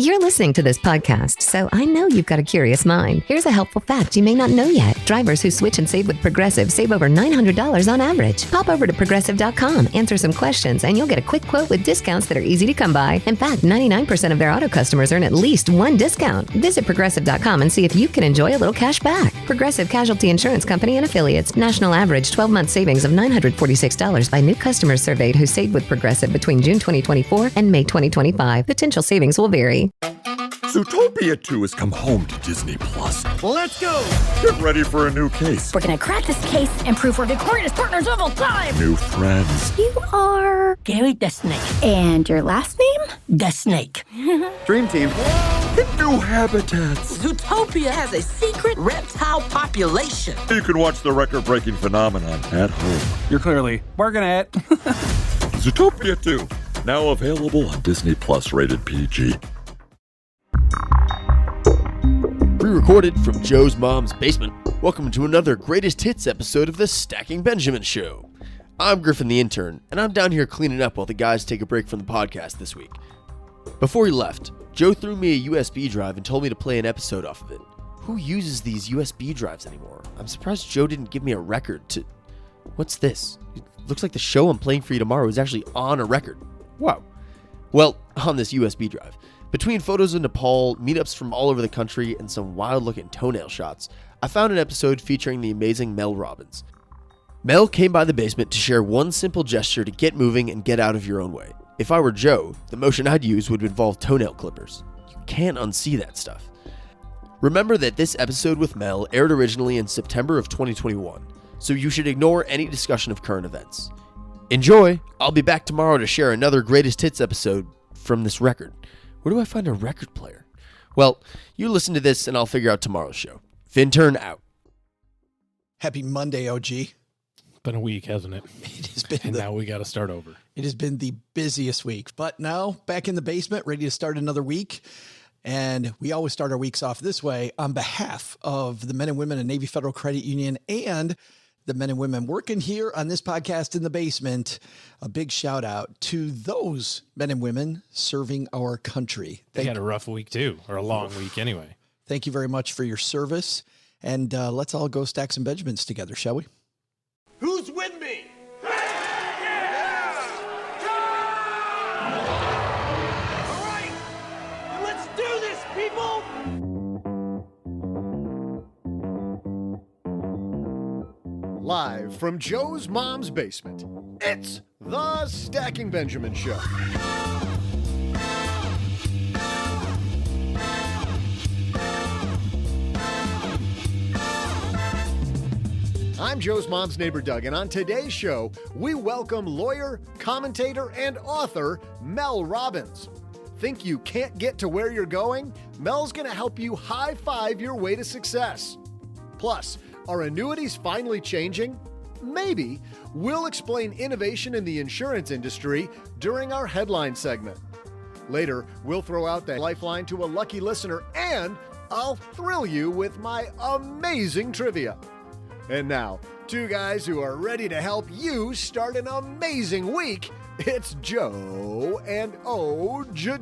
You're listening to this podcast, so I know you've got a curious mind. Here's a helpful fact you may not know yet. Drivers who switch and save with Progressive save over $900 on average. Pop over to Progressive.com, answer some questions, and you'll get a quick quote with discounts that are easy to come by. In fact, 99% of their auto customers earn at least one discount. Visit Progressive.com and see if you can enjoy a little cash back. Progressive Casualty Insurance Company and Affiliates. National average 12-month savings of $946 by new customers surveyed who saved with Progressive between June 2024 and May 2025. Potential savings will vary. Zootopia 2 has come home to Disney Plus. Let's go! Get ready for a new case. We're gonna crack this case and prove we're the greatest partners of all time! New friends. You are... Gary the Snake. And your last name? The Snake. Dream Team. New habitats. Zootopia has a secret reptile population. You can watch the record-breaking phenomenon at home. You're clearly working at Zootopia 2, now available on Disney Plus, rated PG. Pre-recorded from Joe's mom's basement. Welcome to another Greatest Hits episode of the Stacking Benjamin Show. I'm Griffin the intern, and I'm down here cleaning up while the guys take a break from the podcast this week. Before he left, Joe threw me a USB drive and told me to play an episode off of it. Who uses these USB drives anymore? I'm surprised Joe didn't give me a record to... What's this? It looks like the show I'm playing for you tomorrow is actually on a record. Wow. Well, on this USB drive, between photos of Nepal, meetups from all over the country, and some wild-looking toenail shots, I found an episode featuring the amazing Mel Robbins. Mel came by the basement to share one simple gesture to get moving and get out of your own way. If I were Joe, the motion I'd use would involve toenail clippers. You can't unsee that stuff. Remember that this episode with Mel aired originally in September of 2021, so you should ignore any discussion of current events. Enjoy! I'll be back tomorrow to share another Greatest Hits episode from this record. Where do I find a record player? Well, you listen to this and I'll figure out tomorrow's show. Finturn out. Happy Monday, OG. It's been a week, hasn't it? It has been. And now we got to start over. It has been the busiest week, but now back in the basement, ready to start another week. And we always start our weeks off this way on behalf of the men and women of Navy Federal Credit Union and the men and women working here on this podcast in the basement. A big shout out to those men and women serving our country. They had a rough week too, or a long week anyway. Thank you very much for your service. And let's all go stack some Benjamins together, shall we? Who's with me? All right, let's do this, people. Live from Joe's mom's basement, it's the Stacking Benjamin Show. I'm Joe's mom's neighbor, Doug, and on today's show, we welcome lawyer, commentator, and author Mel Robbins. Think you can't get to where you're going? Mel's going to help you high-five your way to success. Plus, are annuities finally changing? Maybe. We'll explain innovation in the insurance industry during our headline segment. Later, we'll throw out that lifeline to a lucky listener, and I'll thrill you with my amazing trivia. And now, two guys who are ready to help you start an amazing week. It's Joe and O-J-J-J-J-G.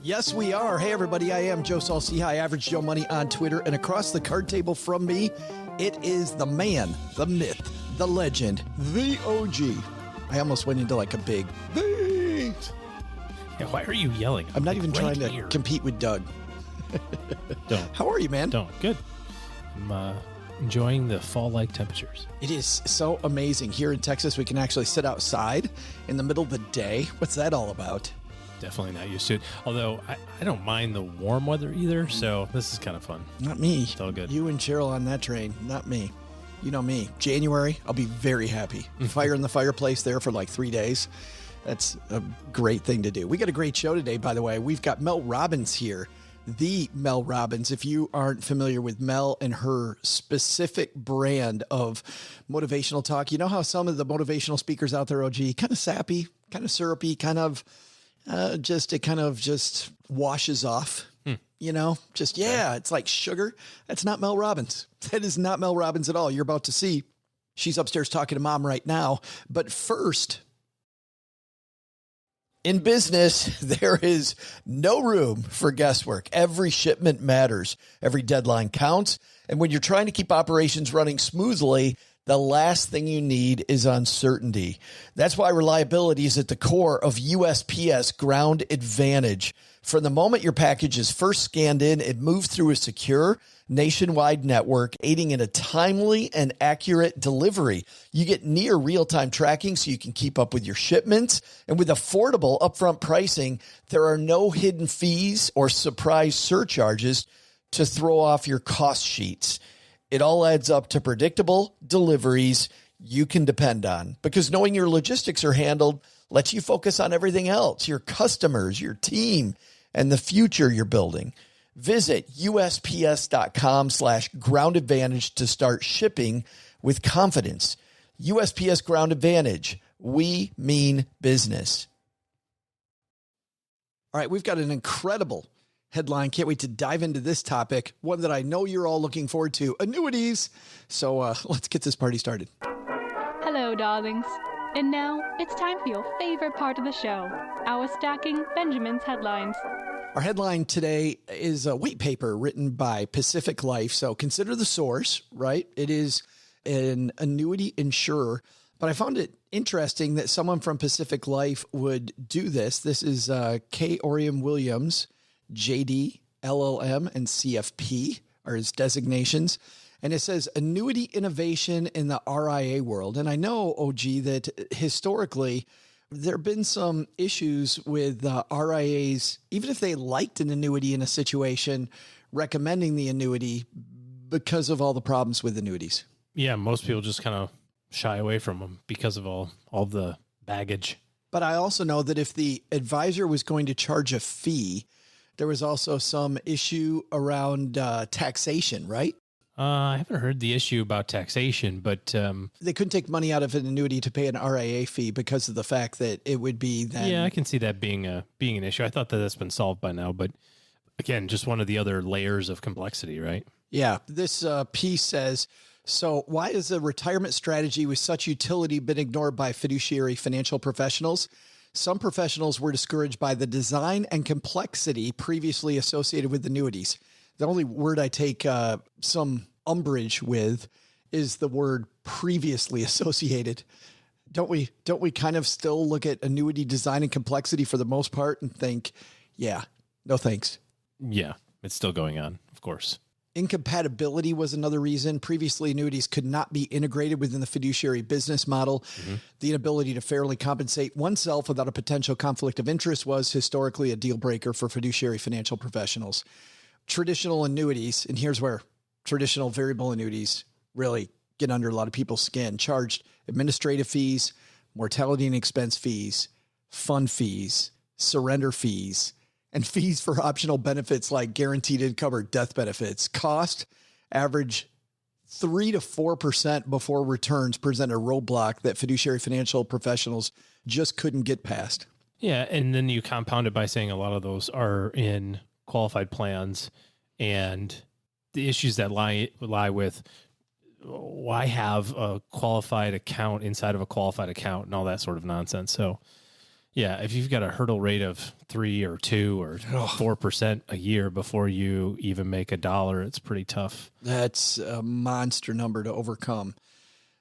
Yes, we are. Hey, everybody, I am Joe Saul-Sehy, Average Joe Money on Twitter, and across the card table from me, it is the man, the myth, the legend, the OG. I almost went into like a big beat. Yeah, why are you yelling? I'm not even trying to compete with Doug. Don't. How are you, man? Don't. Good. I'm enjoying the fall-like temperatures. It is so amazing. Here in Texas, we can actually sit outside in the middle of the day. What's that all about? Definitely not used to it. Although, I don't mind the warm weather either, so this is kind of fun. Not me. It's all good. You and Cheryl on that train. Not me. You know me. January, I'll be very happy. Fire in the fireplace there for like 3 days. That's a great thing to do. We got a great show today, by the way. We've got Mel Robbins here. The Mel Robbins. If you aren't familiar with Mel and her specific brand of motivational talk, you know how some of the motivational speakers out there, OG, kind of sappy, kind of syrupy, kind of just washes off. just, it's like sugar. That's not Mel Robbins. That is not Mel Robbins at all. You're about to see. She's upstairs talking to Mom right now. But first, in business, there is no room for guesswork. Every shipment matters. Every deadline counts. And when you're trying to keep operations running smoothly, the last thing you need is uncertainty. That's why reliability is at the core of USPS Ground Advantage. From the moment your package is first scanned in, it moves through a secure nationwide network, aiding in a timely and accurate delivery. You get near real-time tracking so you can keep up with your shipments. And with affordable upfront pricing, there are no hidden fees or surprise surcharges to throw off your cost sheets. It all adds up to predictable deliveries you can depend on, because knowing your logistics are handled lets you focus on everything else, your customers, your team, and the future you're building. Visit USPS.com/Ground Advantage to start shipping with confidence. USPS Ground Advantage. We mean business. All right, we've got an incredible headline. Can't wait to dive into this topic, one that I know you're all looking forward to, annuities. So let's get this party started. Hello, darlings. And now it's time for your favorite part of the show, our Stacking Benjamin's headlines. Our headline today is a white paper written by Pacific Life. So consider the source, right? It is an annuity insurer. But I found it interesting that someone from Pacific Life would do this. This is K. Oriam Williams, JD, LLM, and CFP are his designations. And it says annuity innovation in the RIA world. And I know, OG, that historically there have been some issues with RIAs, even if they liked an annuity in a situation, recommending the annuity because of all the problems with annuities. Yeah, most people just kind of shy away from them because of all the baggage. But I also know that if the advisor was going to charge a fee, there was also some issue around taxation, right? I haven't heard the issue about taxation, but they couldn't take money out of an annuity to pay an RIA fee because of the fact that it would be then. Yeah, I can see that being an issue. I thought that that's been solved by now, but again, just one of the other layers of complexity, right? Yeah, this piece says, so why has a retirement strategy with such utility been ignored by fiduciary financial professionals? Some professionals were discouraged by the design and complexity previously associated with annuities. The only word I take some umbrage with is the word previously associated. Don't we kind of still look at annuity design and complexity for the most part and think, yeah, no thanks. Yeah, it's still going on, of course. Incompatibility was another reason. Previously, annuities could not be integrated within the fiduciary business model. Mm-hmm. The inability to fairly compensate oneself without a potential conflict of interest was historically a deal breaker for fiduciary financial professionals. Traditional annuities, and here's where traditional variable annuities really get under a lot of people's skin, charged administrative fees, mortality and expense fees, fund fees, surrender fees, and fees for optional benefits like guaranteed income or death benefits. Cost average 3 to 4% before returns present a roadblock that fiduciary financial professionals just couldn't get past. Yeah, and then you compound it by saying a lot of those are in qualified plans, and the issues that lie with why have a qualified account inside of a qualified account and all that sort of nonsense. So yeah, if you've got a hurdle rate of 3 or 2 or 4% a year before you even make $1, it's pretty tough. That's a monster number to overcome.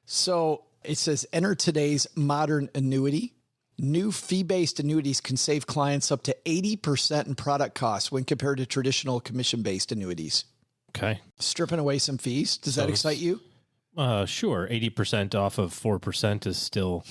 So it says, enter today's modern annuity. New fee-based annuities can save clients up to 80% in product costs when compared to traditional commission-based annuities. Okay. Stripping away some fees. Does that excite you? Sure. 80% off of 4% is still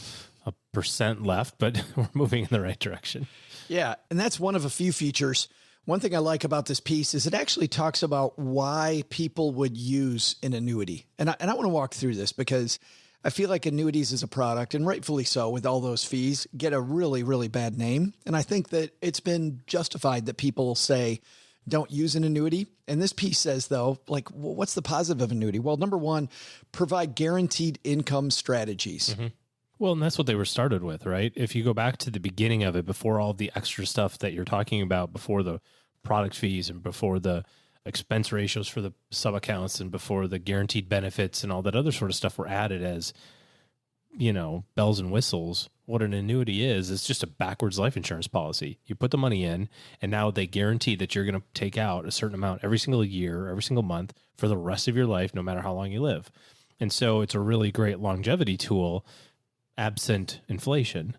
a percent left, but we're moving in the right direction. Yeah. And that's one of a few features. One thing I like about this piece is it actually talks about why people would use an annuity. And I want to walk through this because I feel like annuities as a product, and rightfully so with all those fees, get a really, really bad name. And I think that it's been justified that people say, don't use an annuity. And this piece says, though, like, what's the positive of annuity? Well, number one, provide guaranteed income strategies. Mm-hmm. Well, and that's what they were started with, right? If you go back to the beginning of it, before all the extra stuff that you're talking about, before the product fees and before the expense ratios for the sub accounts and before the guaranteed benefits and all that other sort of stuff were added as, bells and whistles, what an annuity is just a backwards life insurance policy. You put the money in, and now they guarantee that you're going to take out a certain amount every single year, every single month for the rest of your life, no matter how long you live. And so it's a really great longevity tool, absent inflation.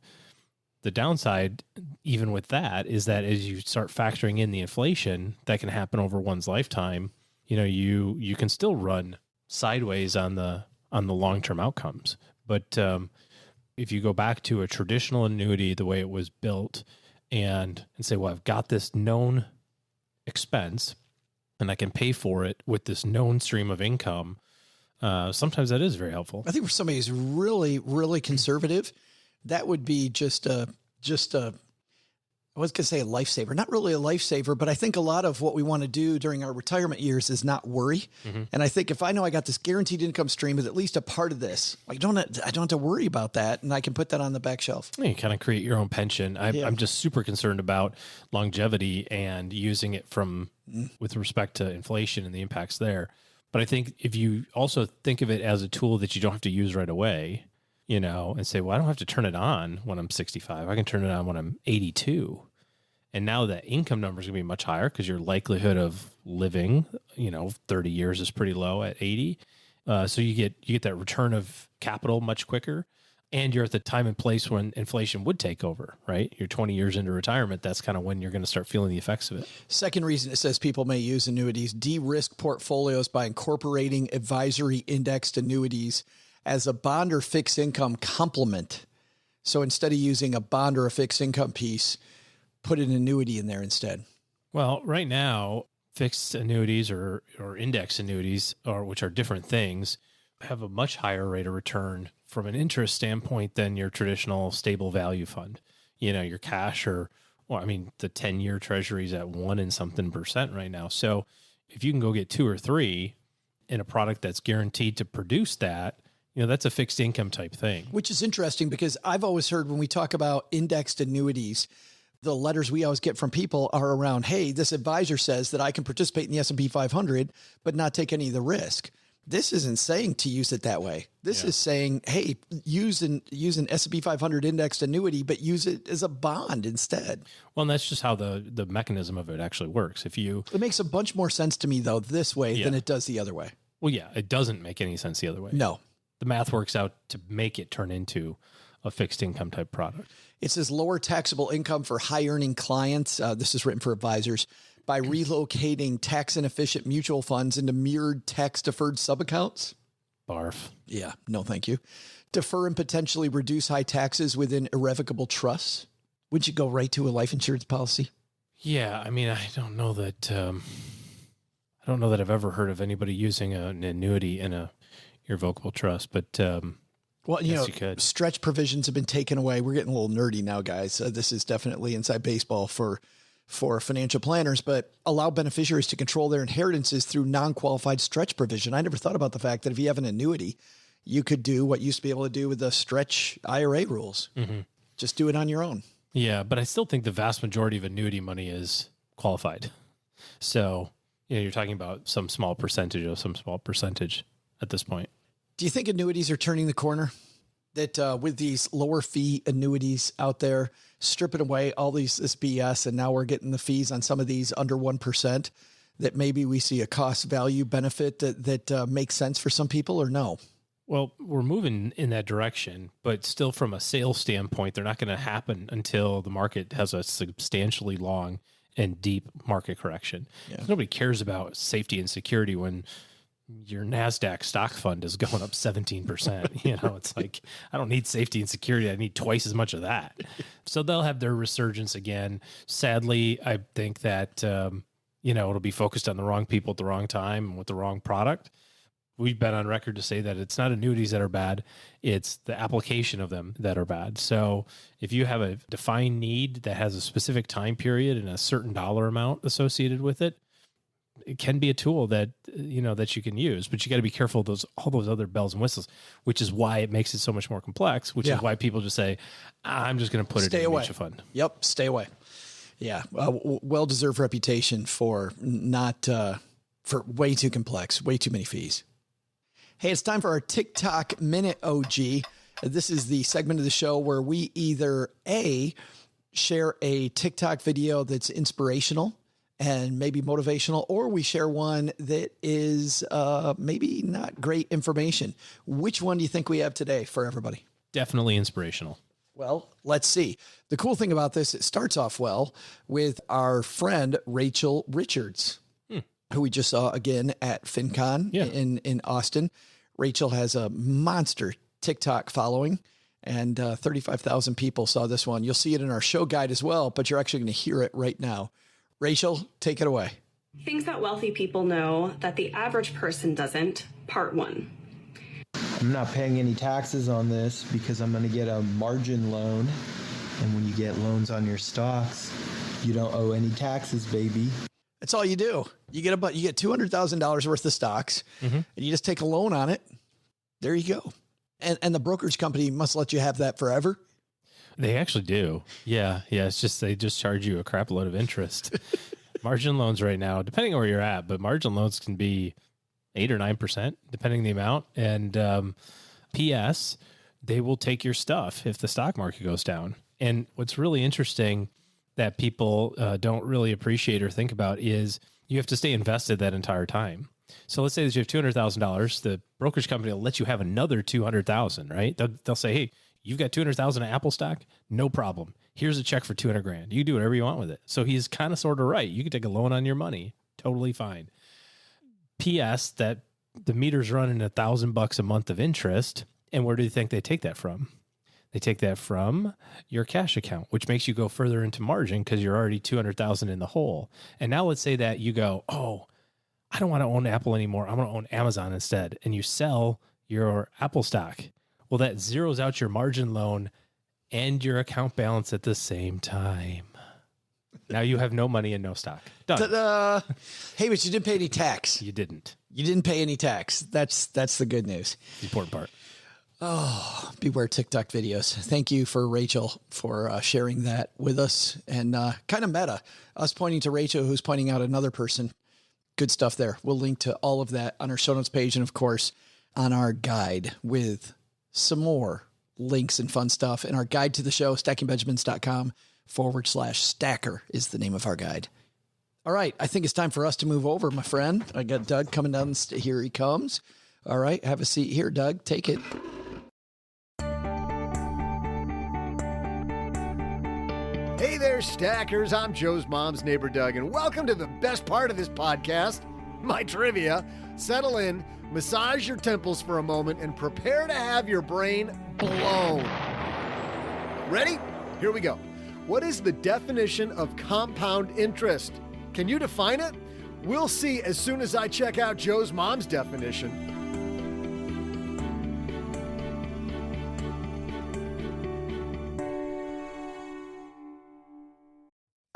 The downside, even with that, is that as you start factoring in the inflation that can happen over one's lifetime, you can still run sideways on the long-term outcomes. But if you go back to a traditional annuity, the way it was built, and say, well, I've got this known expense and I can pay for it with this known stream of income, sometimes that is very helpful. I think for somebody who's really, really conservative, that would be just a, I was going to say a lifesaver, not really a lifesaver, but I think a lot of what we want to do during our retirement years is not worry. Mm-hmm. And I think if I know I got this guaranteed income stream with at least a part of this, I don't have to worry about that. And I can put that on the back shelf. You kind of create your own pension. I'm just super concerned about longevity and using it with respect to inflation and the impacts there. But I think if you also think of it as a tool that you don't have to use right away, and say, well, I don't have to turn it on when I'm 65. I can turn it on when I'm 82. And now the income number is going to be much higher because your likelihood of living, 30 years is pretty low at 80. So you get that return of capital much quicker. And you're at the time and place when inflation would take over, right? You're 20 years into retirement. That's kind of when you're going to start feeling the effects of it. Second reason it says people may use annuities, de-risk portfolios by incorporating advisory indexed annuities as a bond or fixed income complement. So instead of using a bond or a fixed income piece, put an annuity in there instead. Well, right now, fixed annuities or index annuities, which are different things, have a much higher rate of return from an interest standpoint than your traditional stable value fund. Your cash the 10-year treasury is at 1 and something percent right now. So if you can go get 2 or 3 in a product that's guaranteed to produce that, that's a fixed income type thing. Which is interesting because I've always heard when we talk about indexed annuities, the letters we always get from people are around, hey, this advisor says that I can participate in the S&P 500, but not take any of the risk. This isn't saying to use it that way. This is saying, hey, use an S&P 500 indexed annuity, but use it as a bond instead. Well, and that's just how the mechanism of it actually works. It makes a bunch more sense to me, though, this way than it does the other way. Well, yeah, it doesn't make any sense the other way. No. The math works out to make it turn into a fixed income type product. It says lower taxable income for high earning clients. This is written for advisors by relocating tax inefficient mutual funds into mirrored tax deferred sub-accounts. Barf. Yeah, no, thank you. Defer and potentially reduce high taxes within irrevocable trusts. Would you go right to a life insurance policy? Yeah, I don't know that. I don't know that I've ever heard of anybody using an annuity in a irrevocable trust, but well, you could. Stretch provisions have been taken away. We're getting a little nerdy now, guys. This is definitely inside baseball for financial planners, but allow beneficiaries to control their inheritances through non-qualified stretch provision. I never thought about the fact that if you have an annuity, you could do what you used to be able to do with the stretch IRA rules. Mm-hmm. Just do it on your own. Yeah, but I still think the vast majority of annuity money is qualified. So, you're talking about some small percentage at this point. Do you think annuities are turning the corner? That with these lower fee annuities out there, stripping away all this BS, and now we're getting the fees on some of these under 1%, that maybe we see a cost value benefit that makes sense for some people, or no? Well, we're moving in that direction, but still from a sales standpoint, they're not going to happen until the market has a substantially long and deep market correction. Yeah. Nobody cares about safety and security when your NASDAQ stock fund is going up 17%. It's like, I don't need safety and security. I need twice as much of that. So they'll have their resurgence again. Sadly, I think that, it'll be focused on the wrong people at the wrong time and with the wrong product. We've been on record to say that it's not annuities that are bad. It's the application of them that are bad. So if you have a defined need that has a specific time period and a certain dollar amount associated with it, it can be a tool that that you can use, but you got to be careful of all those other bells and whistles, which is why it makes it so much more complex, which is why people just say, I'm just going to put it in a mutual fund. Yep. Stay away. Yeah. Well-deserved reputation for not, for way too complex, way too many fees. Hey, it's time for our TikTok Minute OG. This is the segment of the show where we either A, share a TikTok video that's inspirational and maybe motivational, or we share one that is maybe not great information. Which one do you think we have today for everybody? Definitely inspirational. Well, let's see. The cool thing about this, it starts off well with our friend Rachel Richards, who we just saw again at FinCon in Austin. Rachel has a monster TikTok following, and 35,000 people saw this one. You'll see it in our show guide as well, but you're actually going to hear it right now. Rachel, take it away. Things that wealthy people know that the average person doesn't, part 1. I'm not paying any taxes on this because I'm going to get a margin loan. And when you get loans on your stocks, you don't owe any taxes, baby. That's all you do. You get $200,000 worth of stocks, and you just take a loan on it. There you go. And the brokerage company must let you have that forever. They actually do. Yeah. It's just, they just charge you a crap load of interest. Margin loans right now, depending on where you're at, but margin loans can be 8 or 9%, depending on the amount. And P.S., they will take your stuff if the stock market goes down. And what's really interesting that people don't really appreciate or think about is you have to stay invested that entire time. So let's say that you have $200,000, the brokerage company will let you have another $200,000, right? They'll say, hey, you've got $200,000 in Apple stock, no problem. Here's a check for $200,000. You can do whatever you want with it. So he's kind of sort of right. You can take a loan on your money, totally fine. P.S. that the meter's running $1,000 a month of interest, and where do you think they take that from? They take that from your cash account, which makes you go further into margin because you're already $200,000 in the hole. And now let's say that you go, oh, I don't want to own Apple anymore. I want to own Amazon instead. And you sell your Apple stock. Well, that zeroes out your margin loan and your account balance at the same time. Now you have no money and no stock. Done. Ta-da. Hey, but you didn't pay any tax. You didn't. You didn't pay any tax. That's the good news. The important part. Oh, beware TikTok videos. Thank you for Rachel for sharing that with us, and kind of meta, us pointing to Rachel, who's pointing out another person. Good stuff there. We'll link to all of that on our show notes page. And of course, on our guide with some more links and fun stuff. And our guide to the show, stackingbenjamins.com/stacker is the name of our guide. All right. I think it's time for us to move over, my friend. I got Doug coming down. Here he comes. All right. Have a seat here, Doug. Take it. Hey there, Stackers. I'm Joe's mom's neighbor, Doug, and welcome to the best part of this podcast, my trivia. Settle in, massage your temples for a moment, and prepare to have your brain blown. Ready? Here we go. What is the definition of compound interest? Can you define it? We'll see as soon as I check out Joe's mom's definition.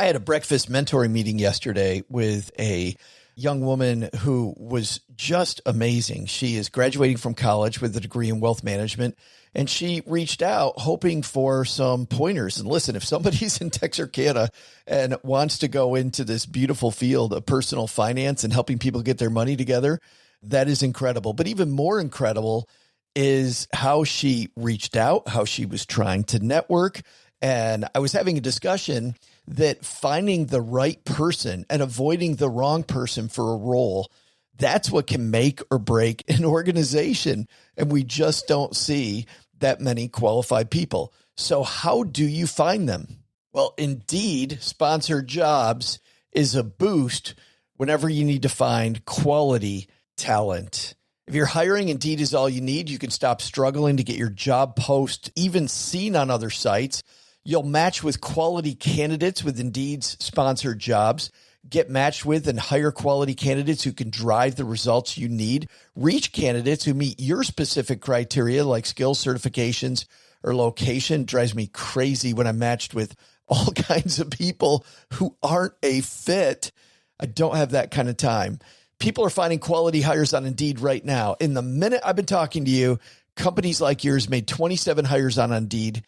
I had a breakfast mentoring meeting yesterday with a young woman who was just amazing. She is graduating from college with a degree in wealth management, and she reached out hoping for some pointers. And listen, if somebody's in Texarkana and wants to go into this beautiful field of personal finance and helping people get their money together, that is incredible. But even more incredible is how she reached out, how she was trying to network. And I was having a discussion that finding the right person and avoiding the wrong person for a role, that's what can make or break an organization. And we just don't see that many qualified people. So how do you find them? Well, Indeed sponsored jobs is a boost whenever you need to find quality talent. If you're hiring, Indeed is all you need. You can stop struggling to get your job post even seen on other sites. You'll match with quality candidates with Indeed's sponsored jobs. Get matched with and hire quality candidates who can drive the results you need. Reach candidates who meet your specific criteria like skills, certifications, or location. It drives me crazy when I'm matched with all kinds of people who aren't a fit. I don't have that kind of time. People are finding quality hires on Indeed right now. In the minute I've been talking to you, companies like yours made 27 hires on Indeed,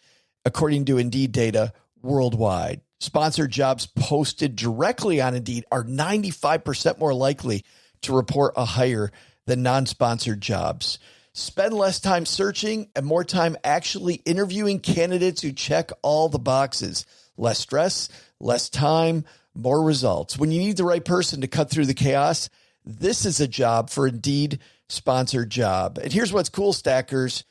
according to Indeed data worldwide. Sponsored jobs posted directly on Indeed are 95% more likely to report a hire than non-sponsored jobs. Spend less time searching and more time actually interviewing candidates who check all the boxes. Less stress, less time, more results. When you need the right person to cut through the chaos, this is a job for Indeed sponsored job. And here's what's cool, Stackers.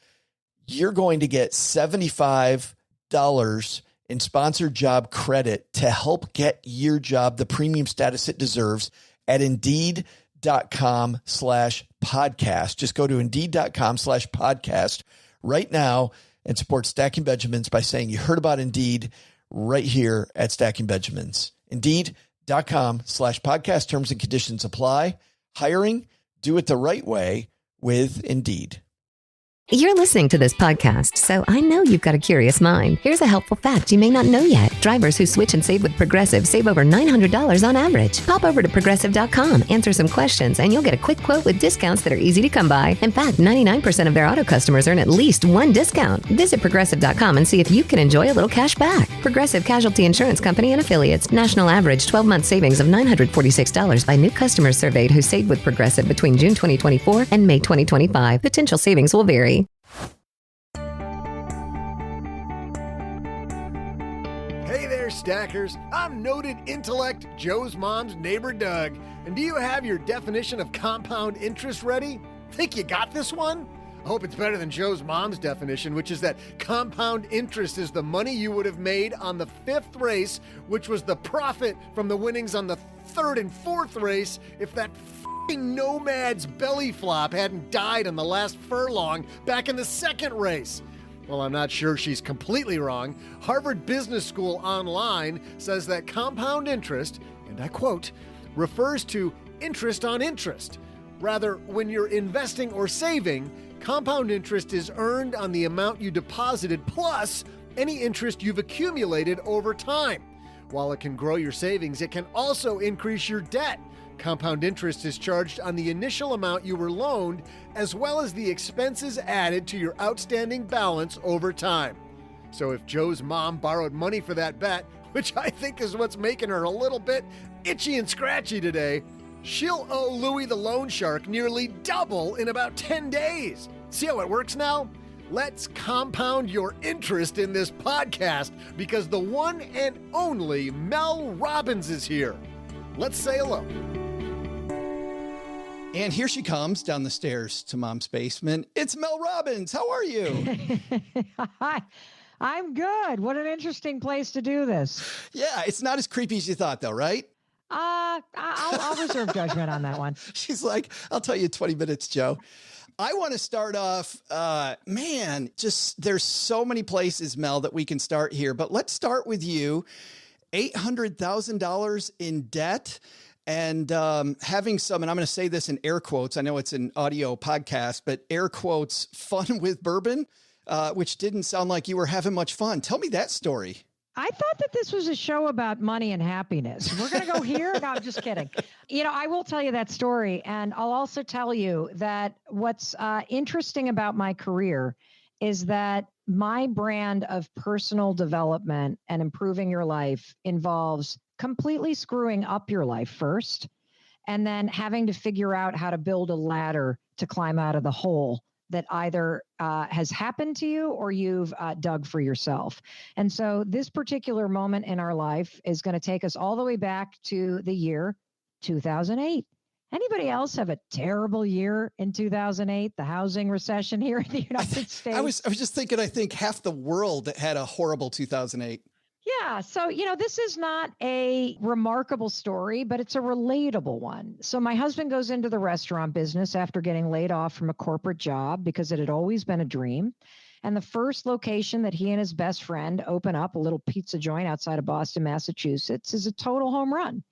You're going to get $75 in sponsored job credit to help get your job the premium status it deserves at Indeed.com/podcast. Just go to Indeed.com/podcast right now and support Stacking Benjamins by saying you heard about Indeed right here at Stacking Benjamins. Indeed.com/podcast. Terms and conditions apply. Hiring, do it the right way with Indeed. You're listening to this podcast, so I know you've got a curious mind. Here's a helpful fact you may not know yet. Drivers who switch and save with Progressive save over $900 on average. Pop over to Progressive.com, answer some questions, and you'll get a quick quote with discounts that are easy to come by. In fact, 99% of their auto customers earn at least one discount. Visit Progressive.com and see if you can enjoy a little cash back. Progressive Casualty Insurance Company and Affiliates. National average 12-month savings of $946 by new customers surveyed who saved with Progressive between June 2024 and May 2025. Potential savings will vary. Hey there, Stackers. I'm noted intellect Joe's mom's neighbor Doug. And do you have your definition of compound interest ready? Think you got this one? I hope it's better than Joe's mom's definition, which is that compound interest is the money you would have made on the fifth race, which was the profit from the winnings on the third and fourth race if that nomad's belly flop hadn't died on the last furlong back in the second race. Well, I'm not sure she's completely wrong. Harvard Business School Online says that compound interest, and I quote, refers to interest on interest. Rather, when you're investing or saving, compound interest is earned on the amount you deposited plus any interest you've accumulated over time. While it can grow your savings, it can also increase your debt. Compound interest is charged on the initial amount you were loaned, as well as the expenses added to your outstanding balance over time. So if Joe's mom borrowed money for that bet, which I think is what's making her a little bit itchy and scratchy today, she'll owe Louie the loan shark nearly double in about 10 days. See how it works now? Let's compound your interest in this podcast because the one and only Mel Robbins is here. Let's say hello. And here she comes down the stairs to Mom's basement. It's Mel Robbins. How are you? Hi. I'm good. What an interesting place to do this. Yeah, it's not as creepy as you thought, though, right? I'll reserve judgment on that one. She's like, I'll tell you in 20 minutes, Joe. I want to start off, there's so many places, Mel, that we can start here. But let's start with you. $800,000 in debt. And having some, and I'm going to say this in air quotes, I know it's an audio podcast, but air quotes, fun with bourbon, which didn't sound like you were having much fun. Tell me that story. I thought that this was a show about money and happiness. We're going to go here? No, I'm just kidding. I will tell you that story. And I'll also tell you that what's interesting about my career is that my brand of personal development and improving your life involves completely screwing up your life first, and then having to figure out how to build a ladder to climb out of the hole that either has happened to you or you've dug for yourself. And so this particular moment in our life is going to take us all the way back to the year 2008. Anybody else have a terrible year in 2008, the housing recession here in the United States? I was just thinking, I think half the world had a horrible 2008. Yeah. So, this is not a remarkable story, but it's a relatable one. So my husband goes into the restaurant business after getting laid off from a corporate job because it had always been a dream. And the first location that he and his best friend open up, a little pizza joint outside of Boston, Massachusetts, is a total home run.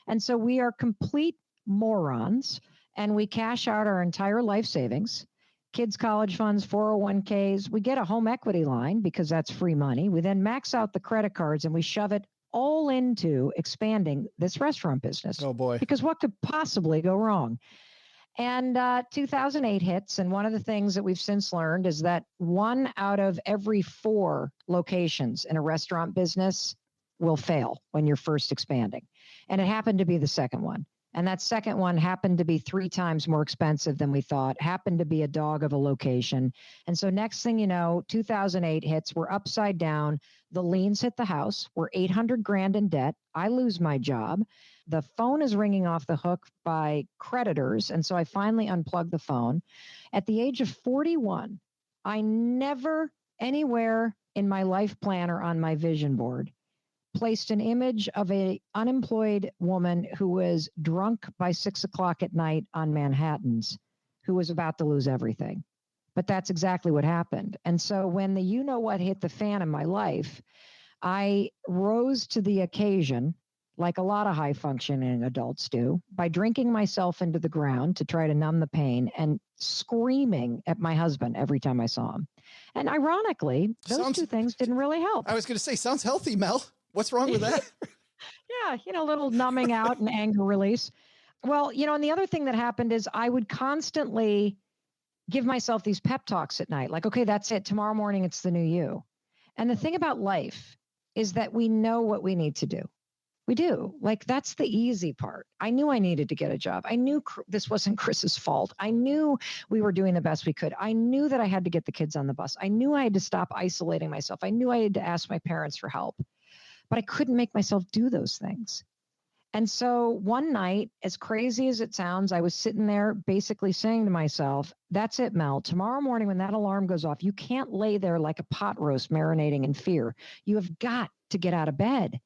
And so we are complete morons, and we cash out our entire life savings, kids' college funds, 401ks. We get a home equity line because that's free money. We then max out the credit cards and we shove it all into expanding this restaurant business. Oh, boy. Because what could possibly go wrong? And 2008 hits. And one of the things that we've since learned is that 1 out of every 4 locations in a restaurant business will fail when you're first expanding. And it happened to be the second one. And that second one happened to be 3 times more expensive than we thought, happened to be a dog of a location. And so next thing you know, 2008 hits, we're upside down. The liens hit the house. We're 800 grand in debt. I lose my job. The phone is ringing off the hook by creditors. And so I finally unplugged the phone. At the age of 41, I never anywhere in my life plan or on my vision board placed an image of a unemployed woman who was drunk by 6 o'clock at night on Manhattans, who was about to lose everything. But that's exactly what happened. And so when the you know what hit the fan in my life, I rose to the occasion, like a lot of high functioning adults do, by drinking myself into the ground to try to numb the pain and screaming at my husband every time I saw him. And ironically, those two things didn't really help. I was going to say, sounds healthy, Mel. What's wrong with that? Yeah, a little numbing out and anger release. Well, and the other thing that happened is I would constantly give myself these pep talks at night, like, okay, that's it. Tomorrow morning, it's the new you. And the thing about life is that we know what we need to do. We do. Like, that's the easy part. I knew I needed to get a job. I knew this wasn't Chris's fault. I knew we were doing the best we could. I knew that I had to get the kids on the bus. I knew I had to stop isolating myself. I knew I had to ask my parents for help. But I couldn't make myself do those things. And so one night, as crazy as it sounds, I was sitting there basically saying to myself, that's it, Mel. Tomorrow morning when that alarm goes off, you can't lay there like a pot roast marinating in fear. You have got to get out of bed.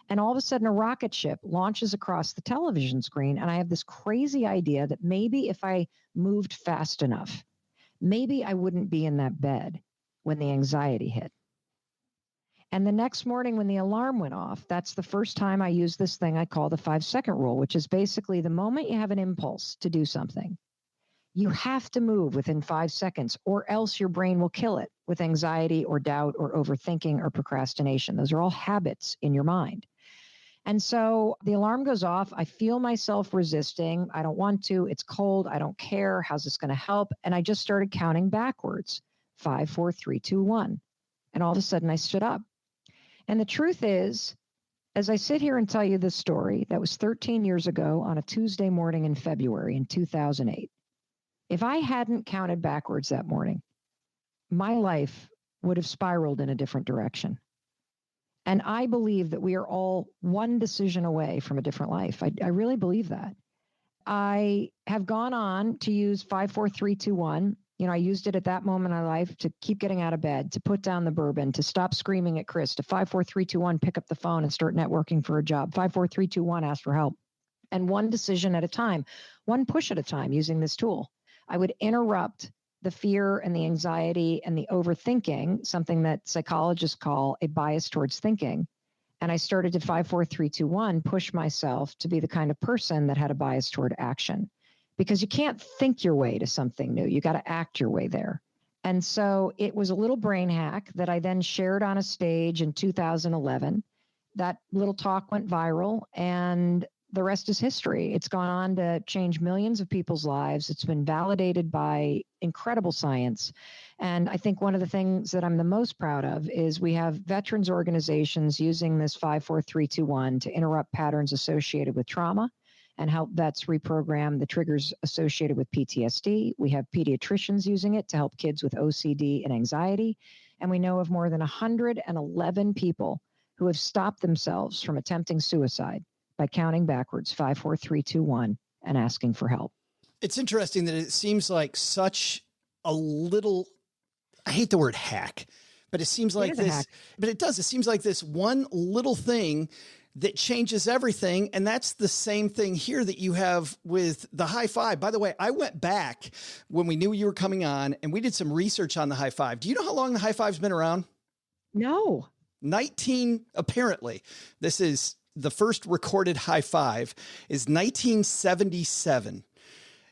And all of a sudden, a rocket ship launches across the television screen. And I have this crazy idea that maybe if I moved fast enough, maybe I wouldn't be in that bed when the anxiety hit. And the next morning when the alarm went off, that's the first time I used this thing I call the 5-second rule, which is basically the moment you have an impulse to do something, you have to move within 5 seconds or else your brain will kill it with anxiety or doubt or overthinking or procrastination. Those are all habits in your mind. And so the alarm goes off. I feel myself resisting. I don't want to. It's cold. I don't care. How's this going to help? And I just started counting backwards. 5, 4, 3, 2, 1. And all of a sudden I stood up. And the truth is, as I sit here and tell you this story, that was 13 years ago on a Tuesday morning in February in 2008. If I hadn't counted backwards that morning, my life would have spiraled in a different direction. And I believe that we are all one decision away from a different life. I really believe that. I have gone on to use 5, 4, 3, 2, 1. I used it at that moment in my life to keep getting out of bed, to put down the bourbon, to stop screaming at Chris, to 5, 4, 3, 2, 1, pick up the phone and start networking for a job. 5, 4, 3, 2, 1, ask for help. And one decision at a time, one push at a time using this tool. I would interrupt the fear and the anxiety and the overthinking, something that psychologists call a bias towards thinking. And I started to 5, 4, 3, 2, 1, push myself to be the kind of person that had a bias toward action. Because you can't think your way to something new. You got to act your way there. And so it was a little brain hack that I then shared on a stage in 2011. That little talk went viral and the rest is history. It's gone on to change millions of people's lives. It's been validated by incredible science. And I think one of the things that I'm the most proud of is we have veterans organizations using this 5, 4, 3, 2, 1 to interrupt patterns associated with trauma and help vets reprogram the triggers associated with PTSD. We have pediatricians using it to help kids with OCD and anxiety. And we know of more than 111 people who have stopped themselves from attempting suicide by counting backwards 5, 4, 3, 2, 1 and asking for help. It's interesting that it seems like such a little, I hate the word hack, but it seems like this, but it does. It seems like this one little thing that changes everything. And that's the same thing here that you have with the high five. By the way, I went back when we knew you were coming on and we did some research on the high five. Do you know how long the high five's been around? No. Apparently. This is the first recorded high five is 1977.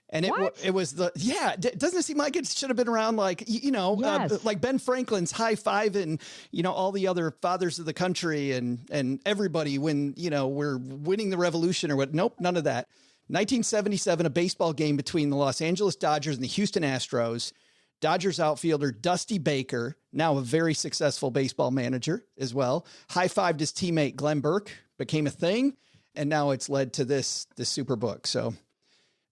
And it was doesn't it seem like it should have been around like, yes. Like Ben Franklin's high five and, all the other fathers of the country and everybody when, we're winning the revolution or what? Nope, none of that. 1977, a baseball game between the Los Angeles Dodgers and the Houston Astros. Dodgers outfielder Dusty Baker now a very successful baseball manager as well. High-fived his teammate Glenn Burke, became a thing, and now it's led to this super book. So,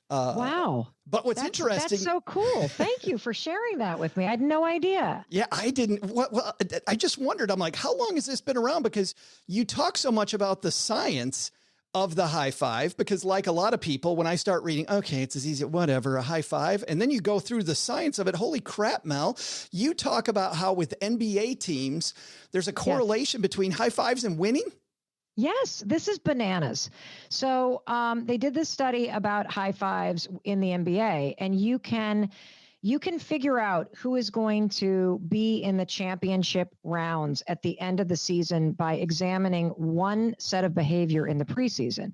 wow. But what's interesting? That's so cool. Thank you for sharing that with me. I had no idea. Yeah, I didn't. Well, I just wondered. I'm like, how long has this been around? Because you talk so much about the science of the high five, because like a lot of people, when I start reading, okay, it's as easy, whatever, a high five. And then you go through the science of it. Holy crap, Mel. You talk about how with NBA teams, there's a correlation between high fives and winning. Yes, this is bananas. So they did this study about high fives in the NBA, and you can figure out who is going to be in the championship rounds at the end of the season by examining one set of behavior in the preseason.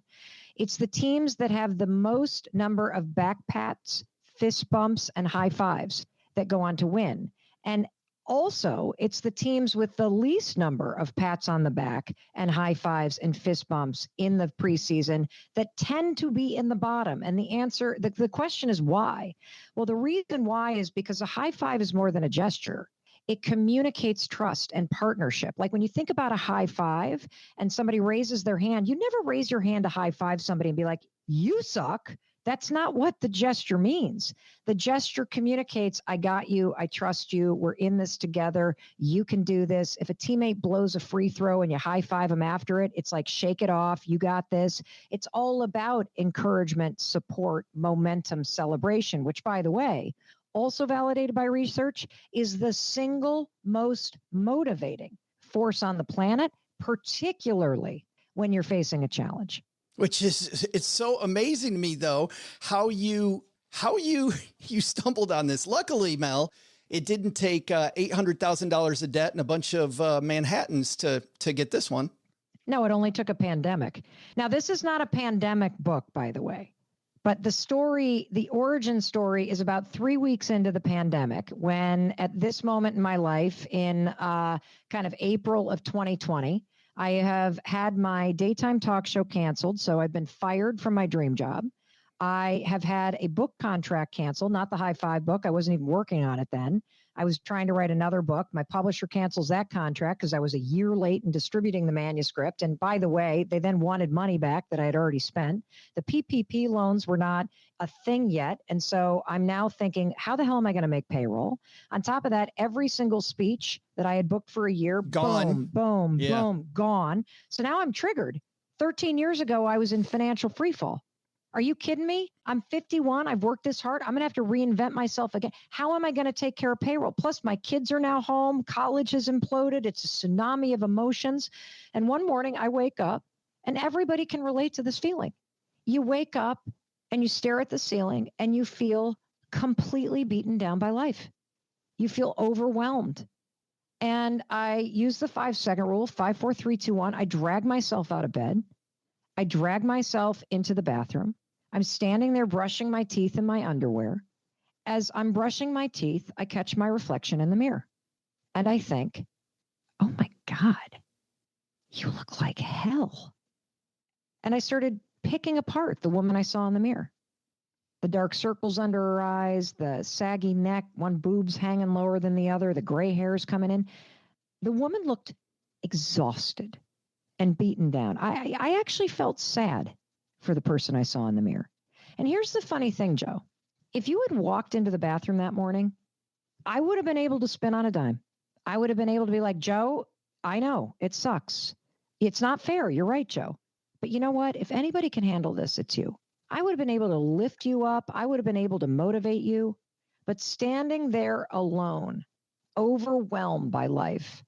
It's the teams that have the most number of back pats, fist bumps, and high fives that go on to win. And also, it's the teams with the least number of pats on the back and high fives and fist bumps in the preseason that tend to be in the bottom. And the answer, the question is why? Well, the reason why is because a high five is more than a gesture. It communicates trust and partnership. Like when you think about a high five and somebody raises their hand, you never raise your hand to high five somebody and be like, you suck. That's not what the gesture means. The gesture communicates, I got you, I trust you, we're in this together, you can do this. If a teammate blows a free throw and you high five them after it, it's like, shake it off, you got this. It's all about encouragement, support, momentum, celebration, which, by the way, also validated by research, is the single most motivating force on the planet, particularly when you're facing a challenge. Which is, it's so amazing to me though, how you stumbled on this. Luckily, Mel, it didn't take $800,000 of debt and a bunch of Manhattans to get this one. No, it only took a pandemic. Now, this is not a pandemic book, by the way, but the origin story is about 3 weeks into the pandemic, when at this moment in my life in kind of April of 2020, I have had my daytime talk show canceled, so I've been fired from my dream job. I have had a book contract canceled, not the high five book. I wasn't even working on it then. I was trying to write another book. My publisher cancels that contract because I was a year late in distributing the manuscript. And by the way, they then wanted money back that I had already spent. The PPP loans were not a thing yet. And so I'm now thinking, how the hell am I going to make payroll? On top of that, every single speech that I had booked for a year, gone. Boom, gone. So now I'm triggered. 13 years ago, I was in financial freefall. Are you kidding me? I'm 51. I've worked this hard. I'm going to have to reinvent myself again. How am I going to take care of payroll? Plus, my kids are now home. College has imploded. It's a tsunami of emotions. And one morning I wake up, and everybody can relate to this feeling. You wake up and you stare at the ceiling and you feel completely beaten down by life. You feel overwhelmed. And I use the 5-second rule, 5, 4, 3, 2, 1. I drag myself out of bed. I drag myself into the bathroom. I'm standing there brushing my teeth in my underwear. As I'm brushing my teeth, I catch my reflection in the mirror. And I think, oh my God, you look like hell. And I started picking apart the woman I saw in the mirror. The dark circles under her eyes, the saggy neck, one boob's hanging lower than the other, the gray hairs coming in. The woman looked exhausted and beaten down. I actually felt sad for the person I saw in the mirror. And here's the funny thing, Joe. If you had walked into the bathroom that morning, I would have been able to spin on a dime. I would have been able to be like, Joe, I know it sucks. It's not fair. You're right, Joe. But you know what? If anybody can handle this, it's you. I would have been able to lift you up. I would have been able to motivate you. But standing there alone, overwhelmed by life,